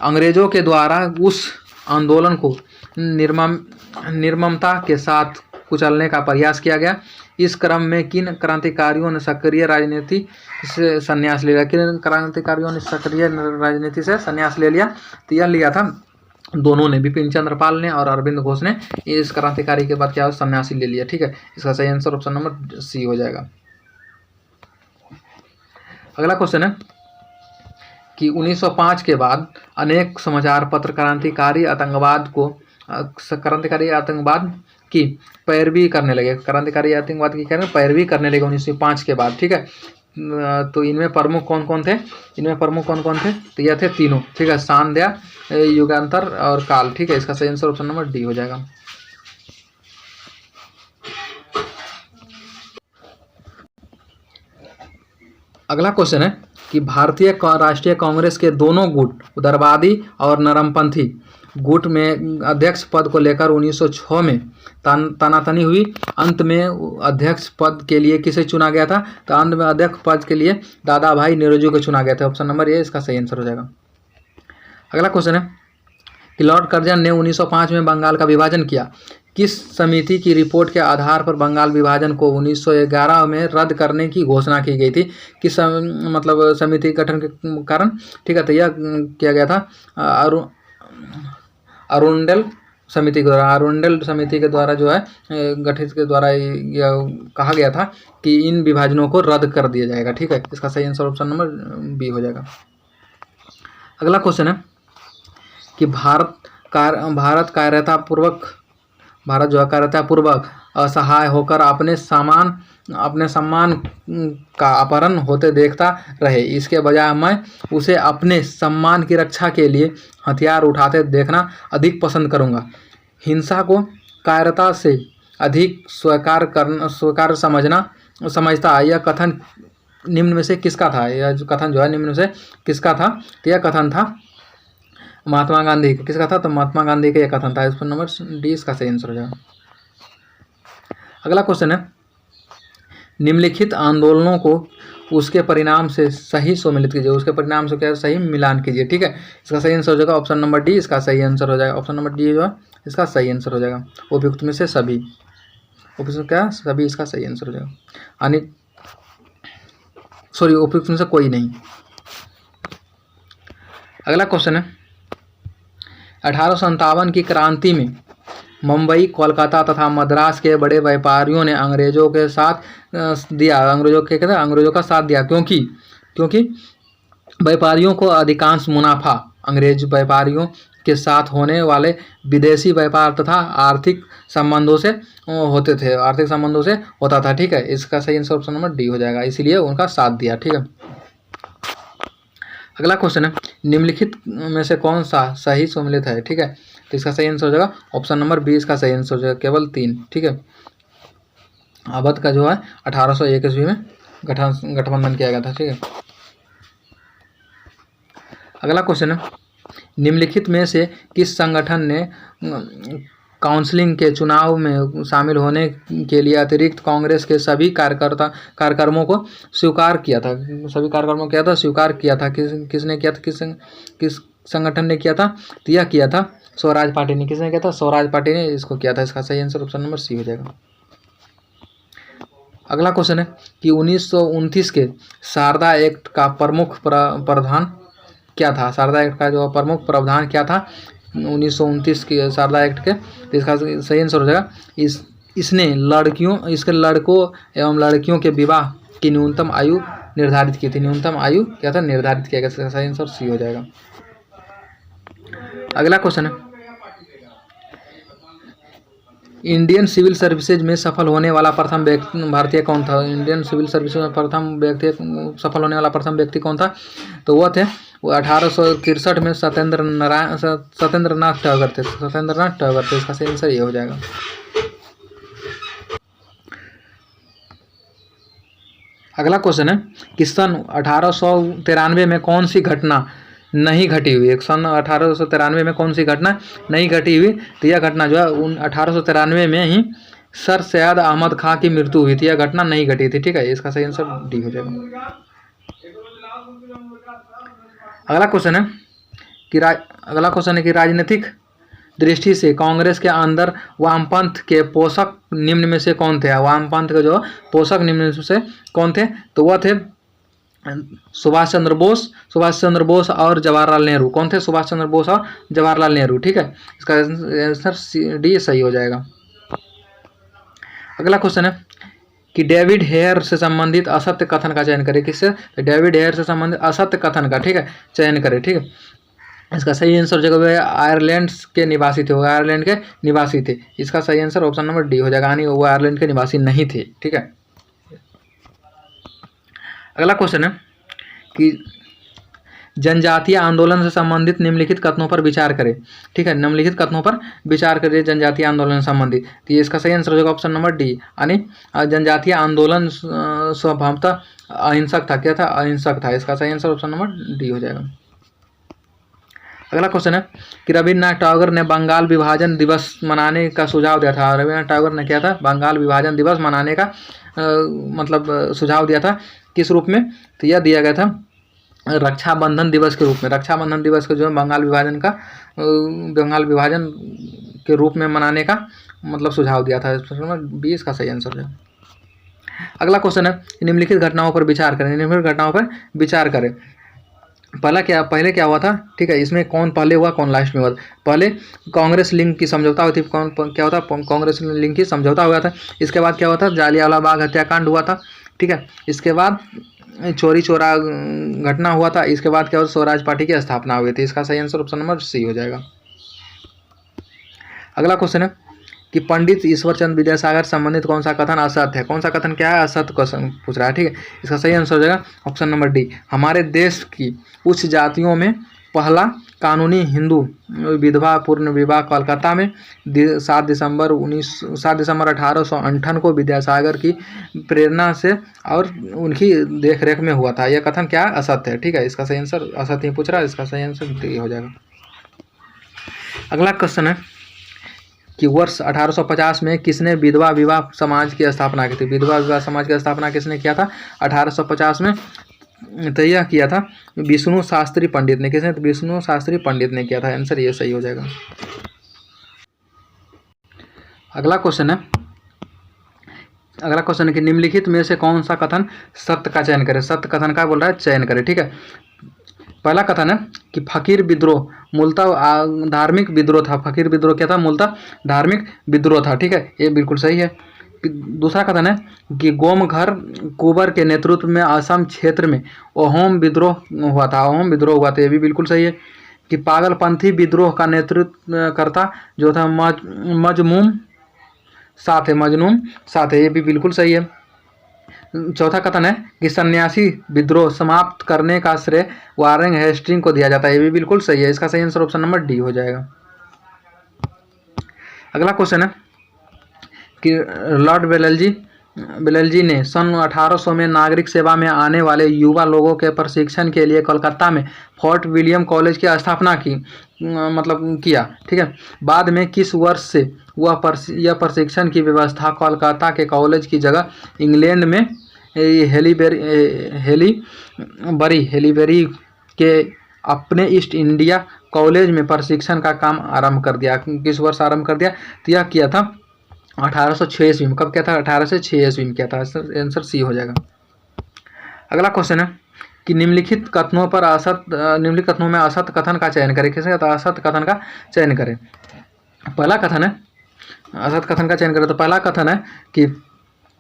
अंग्रेजों के द्वारा उस आंदोलन को निर्ममता के साथ कुचलने का प्रयास किया गया। इस क्रम में किन क्रांतिकारियों ने सक्रिय राजनीति से संन्यास ले लिया? तो यह लिया था दोनों ने, बिपिन चंद्र पाल ने और अरविंद घोष ने। इस क्रांतिकारी के बाद क्या सन्यासी ले लिया। ठीक है, इसका सही आंसर ऑप्शन नंबर सी हो जाएगा। अगला क्वेश्चन है कि 1905 के बाद अनेक समाचार पत्र क्रांतिकारी आतंकवाद की पैरवी करने लगे। 1905 के बाद। ठीक है, तो इनमें प्रमुख कौन कौन थे? तो यह थे तीनों। ठीक है, सांध्या, युगांतर और काल। ठीक है, इसका सही आंसर ऑप्शन नंबर डी हो जाएगा। अगला क्वेश्चन है कि भारतीय राष्ट्रीय कांग्रेस के दोनों गुट, उदारवादी और नरमपंथी गुट में अध्यक्ष पद को लेकर 1906 में तनातनी हुई। अंत में अध्यक्ष पद के लिए किसे चुना गया था? तो अंत में अध्यक्ष पद के लिए दादा भाई नौरोजी को चुना गया था। ऑप्शन नंबर ए इसका सही आंसर हो जाएगा। अगला क्वेश्चन है कि लॉर्ड कर्जन ने 1905 में बंगाल का विभाजन किया। किस समिति की रिपोर्ट के आधार पर बंगाल विभाजन को 1911 में रद्द करने की घोषणा की गई थी? किस समिति गठन के कारण? ठीक है, तो यह किया गया था अरुंडल समिति के द्वारा जो है गठित के द्वारा यह कहा गया था कि इन विभाजनों को रद्द कर दिया जाएगा। ठीक है, इसका सही आंसर ऑप्शन नंबर बी हो जाएगा। अगला क्वेश्चन है कि भारत कायरतापूर्वक असहाय होकर अपने सम्मान का अपहरण होते देखता रहे। इसके बजाय मैं उसे अपने सम्मान की रक्षा के लिए हथियार उठाते देखना अधिक पसंद करूंगा। हिंसा को कायरता से अधिक स्वीकार समझता। यह कथन निम्न में से किसका था? यह जो कथन जो है निम्न में से किसका था? तो यह कथन था महात्मा गांधी का। किसका था? तो महात्मा गांधी का यह कथन था। इसका नंबर डी इसका सही आंसर हो जाएगा। अगला क्वेश्चन है निम्नलिखित आंदोलनों को उसके परिणाम से सही सम्मिलित कीजिए। उसके परिणाम से क्या सही मिलान कीजिए। ठीक है, इसका सही आंसर हो जाएगा ऑप्शन नंबर डी इसका सही आंसर हो जाएगा। ऑप्शन नंबर डी जो है इसका सही आंसर हो जाएगा। उपयुक्त में से सभी, सभी इसका सही आंसर हो जाएगा। उपयुक्त में से कोई नहीं। अगला क्वेश्चन है 1857 की क्रांति में मुंबई, कोलकाता तथा मद्रास के बड़े व्यापारियों ने अंग्रेजों का साथ दिया क्योंकि व्यापारियों को अधिकांश मुनाफा अंग्रेज व्यापारियों के साथ होने वाले विदेशी व्यापार तथा आर्थिक संबंधों से होते थे, आर्थिक संबंधों से होता था। ठीक है, इसका सही आंसर ऑप्शन नंबर डी हो जाएगा, इसीलिए उनका साथ दिया। ठीक है, अगला क्वेश्चन है, निम्नलिखित में से कौन सा सही सम्मिलित है। ठीक है, तो इसका सही आंसर हो जाएगा ऑप्शन नंबर बी, इसका सही आंसर हो जाएगा, केवल 3। ठीक है, अवध का जो है 1801 ईस्वी में गठबंधन किया गया था। ठीक है, अगला क्वेश्चन है, निम्नलिखित में से किस संगठन ने काउंसिलिंग के चुनाव में शामिल होने के लिए अतिरिक्त कांग्रेस के सभी कार्यक्रमों को स्वीकार किया था। सभी कार्यक्रमों किया था, स्वीकार किया था। किसने किया था, किस संगठन ने किया था, तो यह किया था स्वराज पार्टी ने। किसने किया था, स्वराज पार्टी ने इसको किया था। इसका सही आंसर ऑप्शन नंबर सी हो जाएगा। अगला क्वेश्चन है कि 1929 के शारदा एक्ट का प्रमुख प्रावधान क्या था। शारदा एक्ट का जो प्रमुख प्रावधान क्या था 1929 के शारदा एक्ट के, तो इसका सही आंसर हो जाएगा इसने इसके लड़कों एवं लड़कियों के विवाह की न्यूनतम आयु निर्धारित की थी। न्यूनतम आयु क्या था, निर्धारित किया गया। इसका सही आंसर सी हो जाएगा। अगला क्वेश्चन है, इंडियन सिविल सर्विसेज में सफल होने वाला प्रथम भारतीय कौन था। इंडियन सिविल सर्विस में सफल होने वाला प्रथम व्यक्ति कौन था, तो वह थे 1863 में सत्येंद्र नाथ टैगोर थे। सत्येंद्रनाथ टैगोर थे, इसका सही आंसर ये हो जाएगा। अगला क्वेश्चन है कि सन 1893 में कौन सी घटना नहीं घटी हुई। सन 1893 में कौन सी घटना नहीं घटी हुई, तो यह घटना जो है 1893 में ही सर सैयद अहमद खां की मृत्यु हुई थी। यह घटना नहीं घटी थी। ठीक है, इसका सही आंसर डी हो जाएगा। अगला क्वेश्चन है कि राजनीतिक दृष्टि से कांग्रेस के अंदर वामपंथ के पोषक निम्न में से कौन थे। वामपंथ के जो पोषक निम्न में से कौन थे, तो वह थे सुभाष चंद्र बोस और जवाहरलाल नेहरू। कौन थे, सुभाष चंद्र बोस और जवाहरलाल नेहरू। ठीक है, इसका आंसर डी सही हो जाएगा। अगला क्वेश्चन है कि डेविड हेयर से संबंधित असत्य कथन का चयन करें। किससे, तो डेविड हेयर से संबंधित असत्य कथन का, ठीक है, चयन करें। ठीक है, इसका सही आंसर जो है आयरलैंड के निवासी थे। वो आयरलैंड के निवासी थे। इसका सही आंसर ऑप्शन नंबर डी हो जाएगा, यानी वो आयरलैंड के निवासी नहीं थे। ठीक है, अगला क्वेश्चन है कि जनजातीय आंदोलन से संबंधित निम्नलिखित कथनों पर विचार करें। ठीक है, निम्नलिखित कथनों पर विचार करें जनजातीय आंदोलन से संबंधित, तो इसका सही आंसर हो जाएगा ऑप्शन नंबर डी, यानी जनजातीय आंदोलन स्वभावतः अहिंसक था। क्या था, अहिंसक था। इसका सही आंसर ऑप्शन नंबर डी हो जाएगा। अगला क्वेश्चन है कि रविन्द्रनाथ टैगोर ने बंगाल विभाजन दिवस मनाने का सुझाव दिया था। रविन्द्रनाथ टैगोर ने क्या था, बंगाल विभाजन दिवस मनाने का मतलब सुझाव दिया था। किस रूप में, तो यह दिया गया था रक्षाबंधन दिवस के रूप में। रक्षाबंधन दिवस को जो है बंगाल विभाजन के रूप में मनाने का मतलब सुझाव दिया था। बी इसका सही आंसर है। अगला क्वेश्चन है निम्नलिखित घटनाओं पर विचार करें। निम्नलिखित घटनाओं पर विचार करें। पहले क्या हुआ था, ठीक है, इसमें कौन पहले हुआ कौन लास्ट में हुआ। पहले कांग्रेस लिंक की समझौता हुई थी। क्या होता, कांग्रेस लिंक की समझौता हुआ था। इसके बाद क्या हुआ था, जालियांवाला बाग हत्याकांड हुआ था। ठीक है, इसके बाद चोरी चोरा घटना हुआ था। इसके बाद क्या हुआ, स्वराज पार्टी की स्थापना हुई थी। इसका सही आंसर ऑप्शन नंबर सी हो जाएगा। अगला क्वेश्चन है कि पंडित ईश्वरचंद विद्यासागर संबंधित कौन सा कथन असत्य है। कौन सा कथन क्या है, असत्य क्वेश्चन पूछ रहा है। ठीक है, इसका सही आंसर हो जाएगा ऑप्शन नंबर डी, हमारे देश की उच्च जातियों में पहला कानूनी हिंदू विधवा पूर्ण विवाह कोलकाता में 7 दिसंबर 1858 को विद्यासागर की प्रेरणा से और उनकी देखरेख में हुआ था। यह कथन क्या है, असत्य है। ठीक है, इसका सही आंसर असत्य ही पूछ रहा है। इसका सही आंसर डी हो जाएगा। अगला क्वेश्चन है कि वर्ष 1850 में किसने विधवा विवाह समाज की स्थापना की थी। विधवा विवाह समाज की स्थापना किसने किया था 1850 में, तो यह किया था विष्णु शास्त्री पंडित ने। किसने, विष्णु शास्त्री पंडित ने किया था। आंसर ये सही हो जाएगा। अगला क्वेश्चन है कि निम्नलिखित में से कौन सा कथन सत्य का चयन करें। सत्य कथन का बोल रहा है, चयन करें। ठीक है, पहला कथन है कि फकीर विद्रोह मूलतः धार्मिक विद्रोह था। फकीर विद्रोह क्या था, मूलतः धार्मिक विद्रोह था। ठीक है, ये बिल्कुल सही है। दूसरा कथन है कि गोमघर कुंवर के नेतृत्व में असम क्षेत्र में अहोम विद्रोह हुआ था। अहोम विद्रोह हुआ था, ये भी बिल्कुल सही है। कि पागलपंथी विद्रोह का नेतृत्व करता जो था मजमूम साथ है, ये भी बिल्कुल सही है। चौथा कथन है कि सन्यासी विद्रोह समाप्त करने का श्रेय वारेन हेस्टिंग को दिया जाता है, ये भी बिल्कुल सही है। इसका सही आंसर ऑप्शन नंबर डी हो जाएगा। अगला क्वेश्चन है कि लॉर्ड बेलजी ने सन 1800 में नागरिक सेवा में आने वाले युवा लोगों के प्रशिक्षण के लिए कोलकाता में फोर्ट विलियम कॉलेज की स्थापना की, मतलब किया, ठीक है। बाद में किस वर्ष से यह प्रशिक्षण की व्यवस्था कोलकाता के कॉलेज की जगह इंग्लैंड में हेलीबेरी के अपने ईस्ट इंडिया कॉलेज में प्रशिक्षण का काम आरंभ कर दिया? किस वर्ष आरंभ कर दिया? तो यह किया था 1806 ईस्वी में। कब किया था? 1806 ईस्वी में किया था। आंसर सी हो जाएगा। अगला क्वेश्चन है कि निम्नलिखित कथनों में असत्य कथन का चयन करें। किसे कहता है? असत्य कथन का चयन करें। पहला कथन है, असत्य कथन का चयन करें तो पहला कथन है कि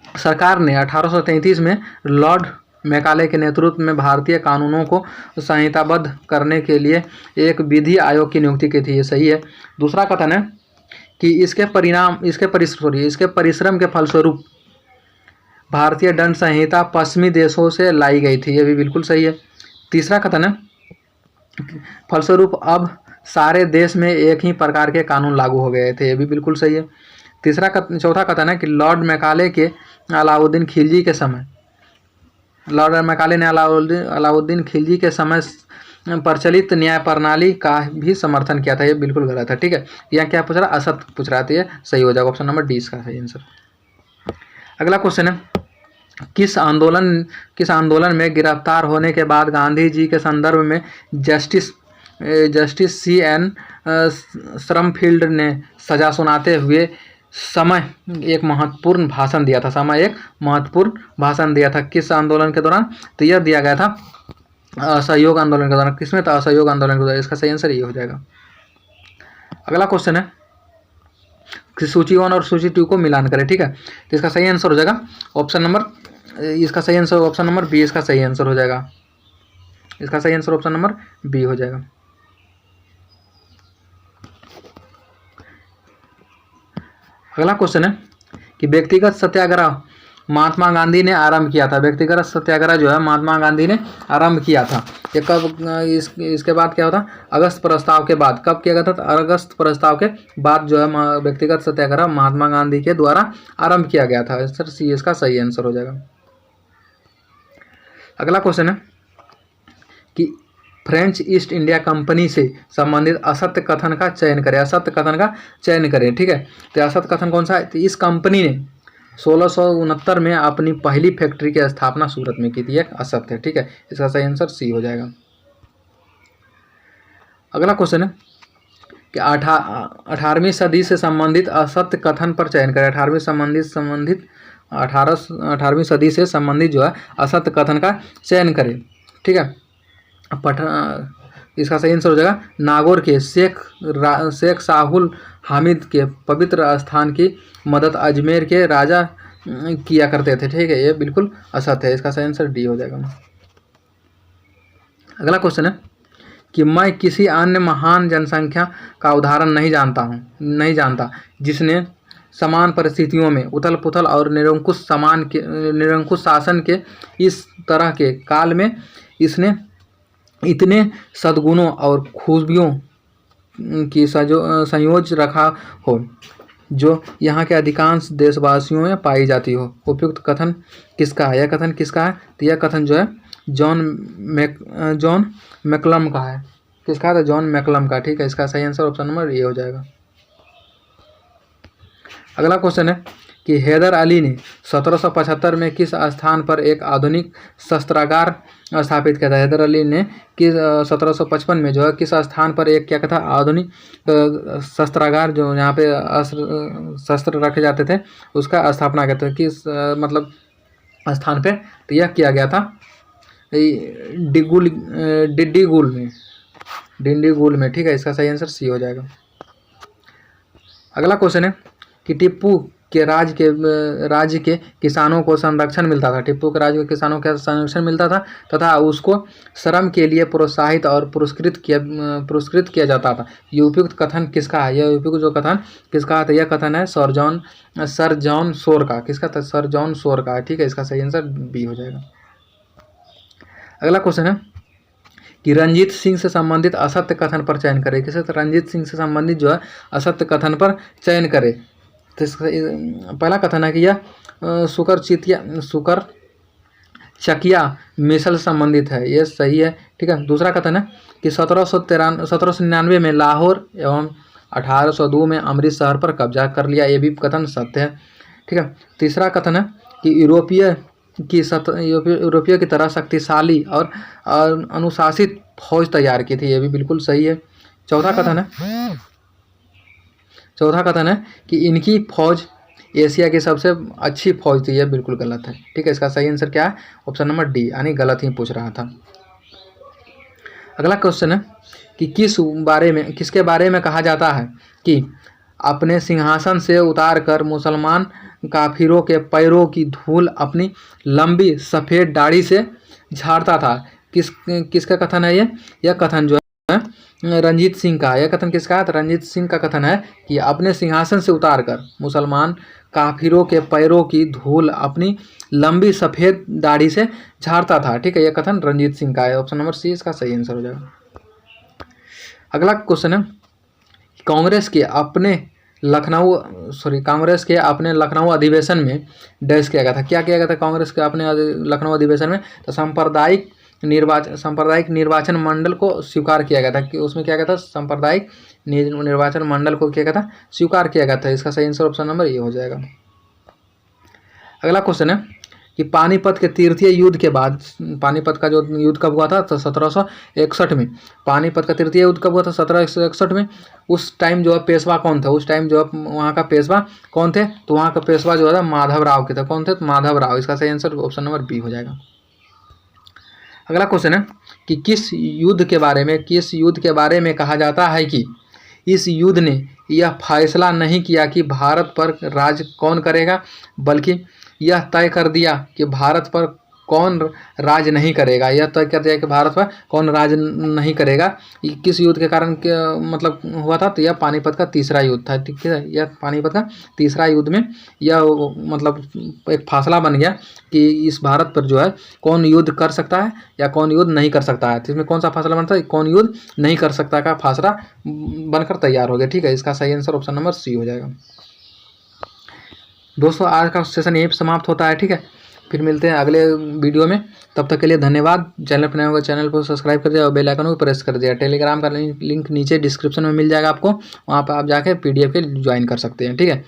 सरकार ने 1833 में लॉर्ड मैकाले के नेतृत्व में भारतीय कानूनों को संहिताबद्ध करने के लिए एक विधि आयोग की नियुक्ति की थी, ये सही है। दूसरा कथन है कि इसके परिश्रम के फलस्वरूप भारतीय दंड संहिता पश्चिमी देशों से लाई गई थी, यह भी बिल्कुल सही है। तीसरा कथन है फलस्वरूप अब सारे देश में एक ही प्रकार के कानून लागू हो गए थे, यह भी बिल्कुल सही है। चौथा कथन है कि लॉर्ड मैकाले ने अलाउद्दीन खिलजी के समय प्रचलित न्याय प्रणाली का भी समर्थन किया था, ये बिल्कुल गलत है, ठीक है। यहाँ क्या पूछ रहा? असत्य पूछ रहा था, ये सही हो जाएगा। ऑप्शन नंबर डी इसका सही आंसर। अगला क्वेश्चन है किस आंदोलन में गिरफ्तार होने के बाद गांधी जी के संदर्भ में जस्टिस C.N. श्रमफील्ड ने सजा सुनाते हुए एक महत्वपूर्ण भाषण दिया था? किस आंदोलन के दौरान? तो यह दिया गया था असहयोग आंदोलन के दौरान। किसमें था? असहयोग आंदोलन के दौरान। इसका सही आंसर ये हो जाएगा। अगला क्वेश्चन है कि सूची 1 और सूची 2 को मिलान करें, ठीक है। तो इसका सही आंसर हो जाएगा ऑप्शन नंबर बी इसका सही आंसर हो जाएगा। इसका सही आंसर ऑप्शन नंबर बी हो जाएगा। अगला क्वेश्चन है कि व्यक्तिगत सत्याग्रह महात्मा गांधी ने आरंभ किया था। व्यक्तिगत सत्याग्रह जो है महात्मा गांधी ने आरंभ किया था, ये कब? इसके बाद क्या होता? अगस्त प्रस्ताव के बाद। कब किया गया था? अगस्त प्रस्ताव के बाद जो है व्यक्तिगत सत्याग्रह महात्मा गांधी के द्वारा आरंभ किया गया था। आंसर सी इसका सही आंसर हो जाएगा। अगला क्वेश्चन है कि फ्रेंच ईस्ट इंडिया कंपनी से संबंधित असत्य कथन का चयन करें। ठीक है। तो असत्य कथन कौन सा है? तो इस कंपनी ने 1669 में अपनी पहली फैक्ट्री की स्थापना सूरत में की थी, एक असत्य है, ठीक है। इसका सही आंसर सी हो जाएगा। अगला क्वेश्चन है कि 18वीं सदी से संबंधित असत्य कथन पर चयन करें। 18वीं सदी से संबंधित जो है असत्य कथन का चयन करें, ठीक है। इसका सही आंसर हो जाएगा नागौर के शेख साहुल हामिद के पवित्र स्थान की मदद अजमेर के राजा किया करते थे, ठीक है। ये बिल्कुल असत्य है। इसका सही आंसर डी हो जाएगा। अगला क्वेश्चन है कि मैं किसी अन्य महान जनसंख्या का उदाहरण नहीं जानता जिसने समान परिस्थितियों में उथल पुथल और निरंकुश शासन के इस तरह के काल में इसने इतने सद्गुणों और खूबियों की संयोज रखा हो जो यहाँ के अधिकांश देशवासियों में पाई जाती हो। उपयुक्त कथन किसका है? यह कथन किसका है? तो यह कथन जो है जॉन मैकलम का है। किसका है? तो जॉन मैकलम का, ठीक है। इसका सही आंसर ऑप्शन नंबर ए हो जाएगा। अगला क्वेश्चन है कि हैदर अली ने 1775 में किस स्थान पर एक आधुनिक शस्त्रागार स्थापित किया था? हैदर अली ने किस 1755 में जो है किस स्थान पर एक क्या कहता आधुनिक शस्त्रागार, जो यहाँ पे शस्त्र रखे जाते थे, उसका स्थापना किया था? किस मतलब स्थान पे? तो यह किया गया था डिंडीगुल में, ठीक है। इसका सही आंसर सी हो जाएगा। अगला क्वेश्चन है कि टीपू के राज्य के किसानों को संरक्षण मिलता था। टीपू के राज्य के किसानों को संरक्षण मिलता था तथा उसको श्रम के लिए प्रोत्साहित और पुरस्कृत किया जाता था। ये उपयुक्त कथन किसका है? यह उपयुक्त जो कथन किसका है? तो यह कथन है सर जॉन शोर का। किसका था? सर जॉन शोर का। ठीक है, इसका सही आंसर बी हो जाएगा। अगला क्वेश्चन है कि रंजीत सिंह से संबंधित असत्य कथन पर चयन करें। किसे? तो रंजीत सिंह से संबंधित जो है असत्य कथन पर चयन करें। तो पहला कथन है कि यह शुकर चकिया मिसल से संबंधित है, ये सही है। ठीक है। दूसरा कथन है कि 1799 में लाहौर एवं 1802 में अमृतसर पर कब्जा कर लिया, ये भी कथन सत्य है। ठीक है। तीसरा कथन है कि यूरोपीय की तरह शक्तिशाली और अनुशासित फौज तैयार की थी, ये भी बिल्कुल सही है। चौथा कथन है कि इनकी फौज एशिया की सबसे अच्छी फौज थी, यह बिल्कुल गलत है। ठीक है, इसका सही आंसर क्या है? ऑप्शन नंबर डी, यानी गलत ही पूछ रहा था। अगला क्वेश्चन है कि किसके बारे में कहा जाता है कि अपने सिंहासन से उतारकर मुसलमान काफिरों के पैरों की धूल अपनी लंबी सफ़ेद दाढ़ी से झाड़ता था। किसका कथन है ये? यह कथन जो है रंजीत सिंह का। यह कथन किसका है? तो रंजीत सिंह का कथन है कि अपने सिंहासन से उतारकर मुसलमान काफिरों के पैरों की धूल अपनी लंबी सफ़ेद दाढ़ी से झाड़ता था। ठीक है, यह कथन रंजीत सिंह का है। ऑप्शन नंबर सी इसका सही आंसर हो जाएगा। अगला क्वेश्चन है कांग्रेस के अपने लखनऊ अधिवेशन में डैश किया गया था। क्या किया गया था कांग्रेस के अपने लखनऊ अधिवेशन में? तो सांप्रदायिक निर्वाचन मंडल को स्वीकार किया गया था। कि उसमें क्या गया था? सांप्रदायिक निर्वाचन मंडल को क्या गया था? स्वीकार किया गया था। इसका सही आंसर ऑप्शन नंबर ए हो जाएगा। अगला क्वेश्चन है कि पानीपत के तृतीय युद्ध के बाद, पानीपत का जो युद्ध कब हुआ था? तो 1761 में। पानीपत का तृतीय युद्ध कब हुआ था? 1761 में। उस टाइम जो है पेशवा कौन था? उस टाइम जो है वहाँ का पेशवा कौन थे? तो वहाँ का पेशवा जो है माधवराव के थे। कौन थे? तो माधवराव। इसका सही आंसर ऑप्शन नंबर बी हो जाएगा। अगला क्वेश्चन है कि किस युद्ध के बारे में कहा जाता है कि इस युद्ध ने यह फैसला नहीं किया कि भारत पर राज कौन करेगा, बल्कि यह तय कर दिया कि भारत पर कौन राज नहीं करेगा। यह तय कर दिया कि भारत पर कौन राज नहीं करेगा। किस युद्ध के कारण मतलब हुआ था? तो यह पानीपत का तीसरा युद्ध था। ठीक है, यह पानीपत का तीसरा युद्ध में यह मतलब एक फासला बन गया कि इस भारत पर जो है कौन युद्ध कर सकता है या कौन युद्ध नहीं कर सकता है। तो इसमें कौन सा फासला बनता है? कौन युद्ध नहीं कर सकता का फासला बनकर तैयार हो गया। ठीक है, इसका सही आंसर ऑप्शन नंबर सी हो जाएगा। दोस्तों, आज का सेशन यहीं पर समाप्त होता है। ठीक है, फिर मिलते हैं अगले वीडियो में। तब तक के लिए धन्यवाद। चैनल पर नए होगा चैनल को सब्सक्राइब कर दिया और बेल आइकन को प्रेस कर दिया। टेलीग्राम का लिंक नीचे डिस्क्रिप्शन में मिल जाएगा आपको, वहाँ पर आप जाके PDF के ज्वाइन कर सकते हैं। ठीक है।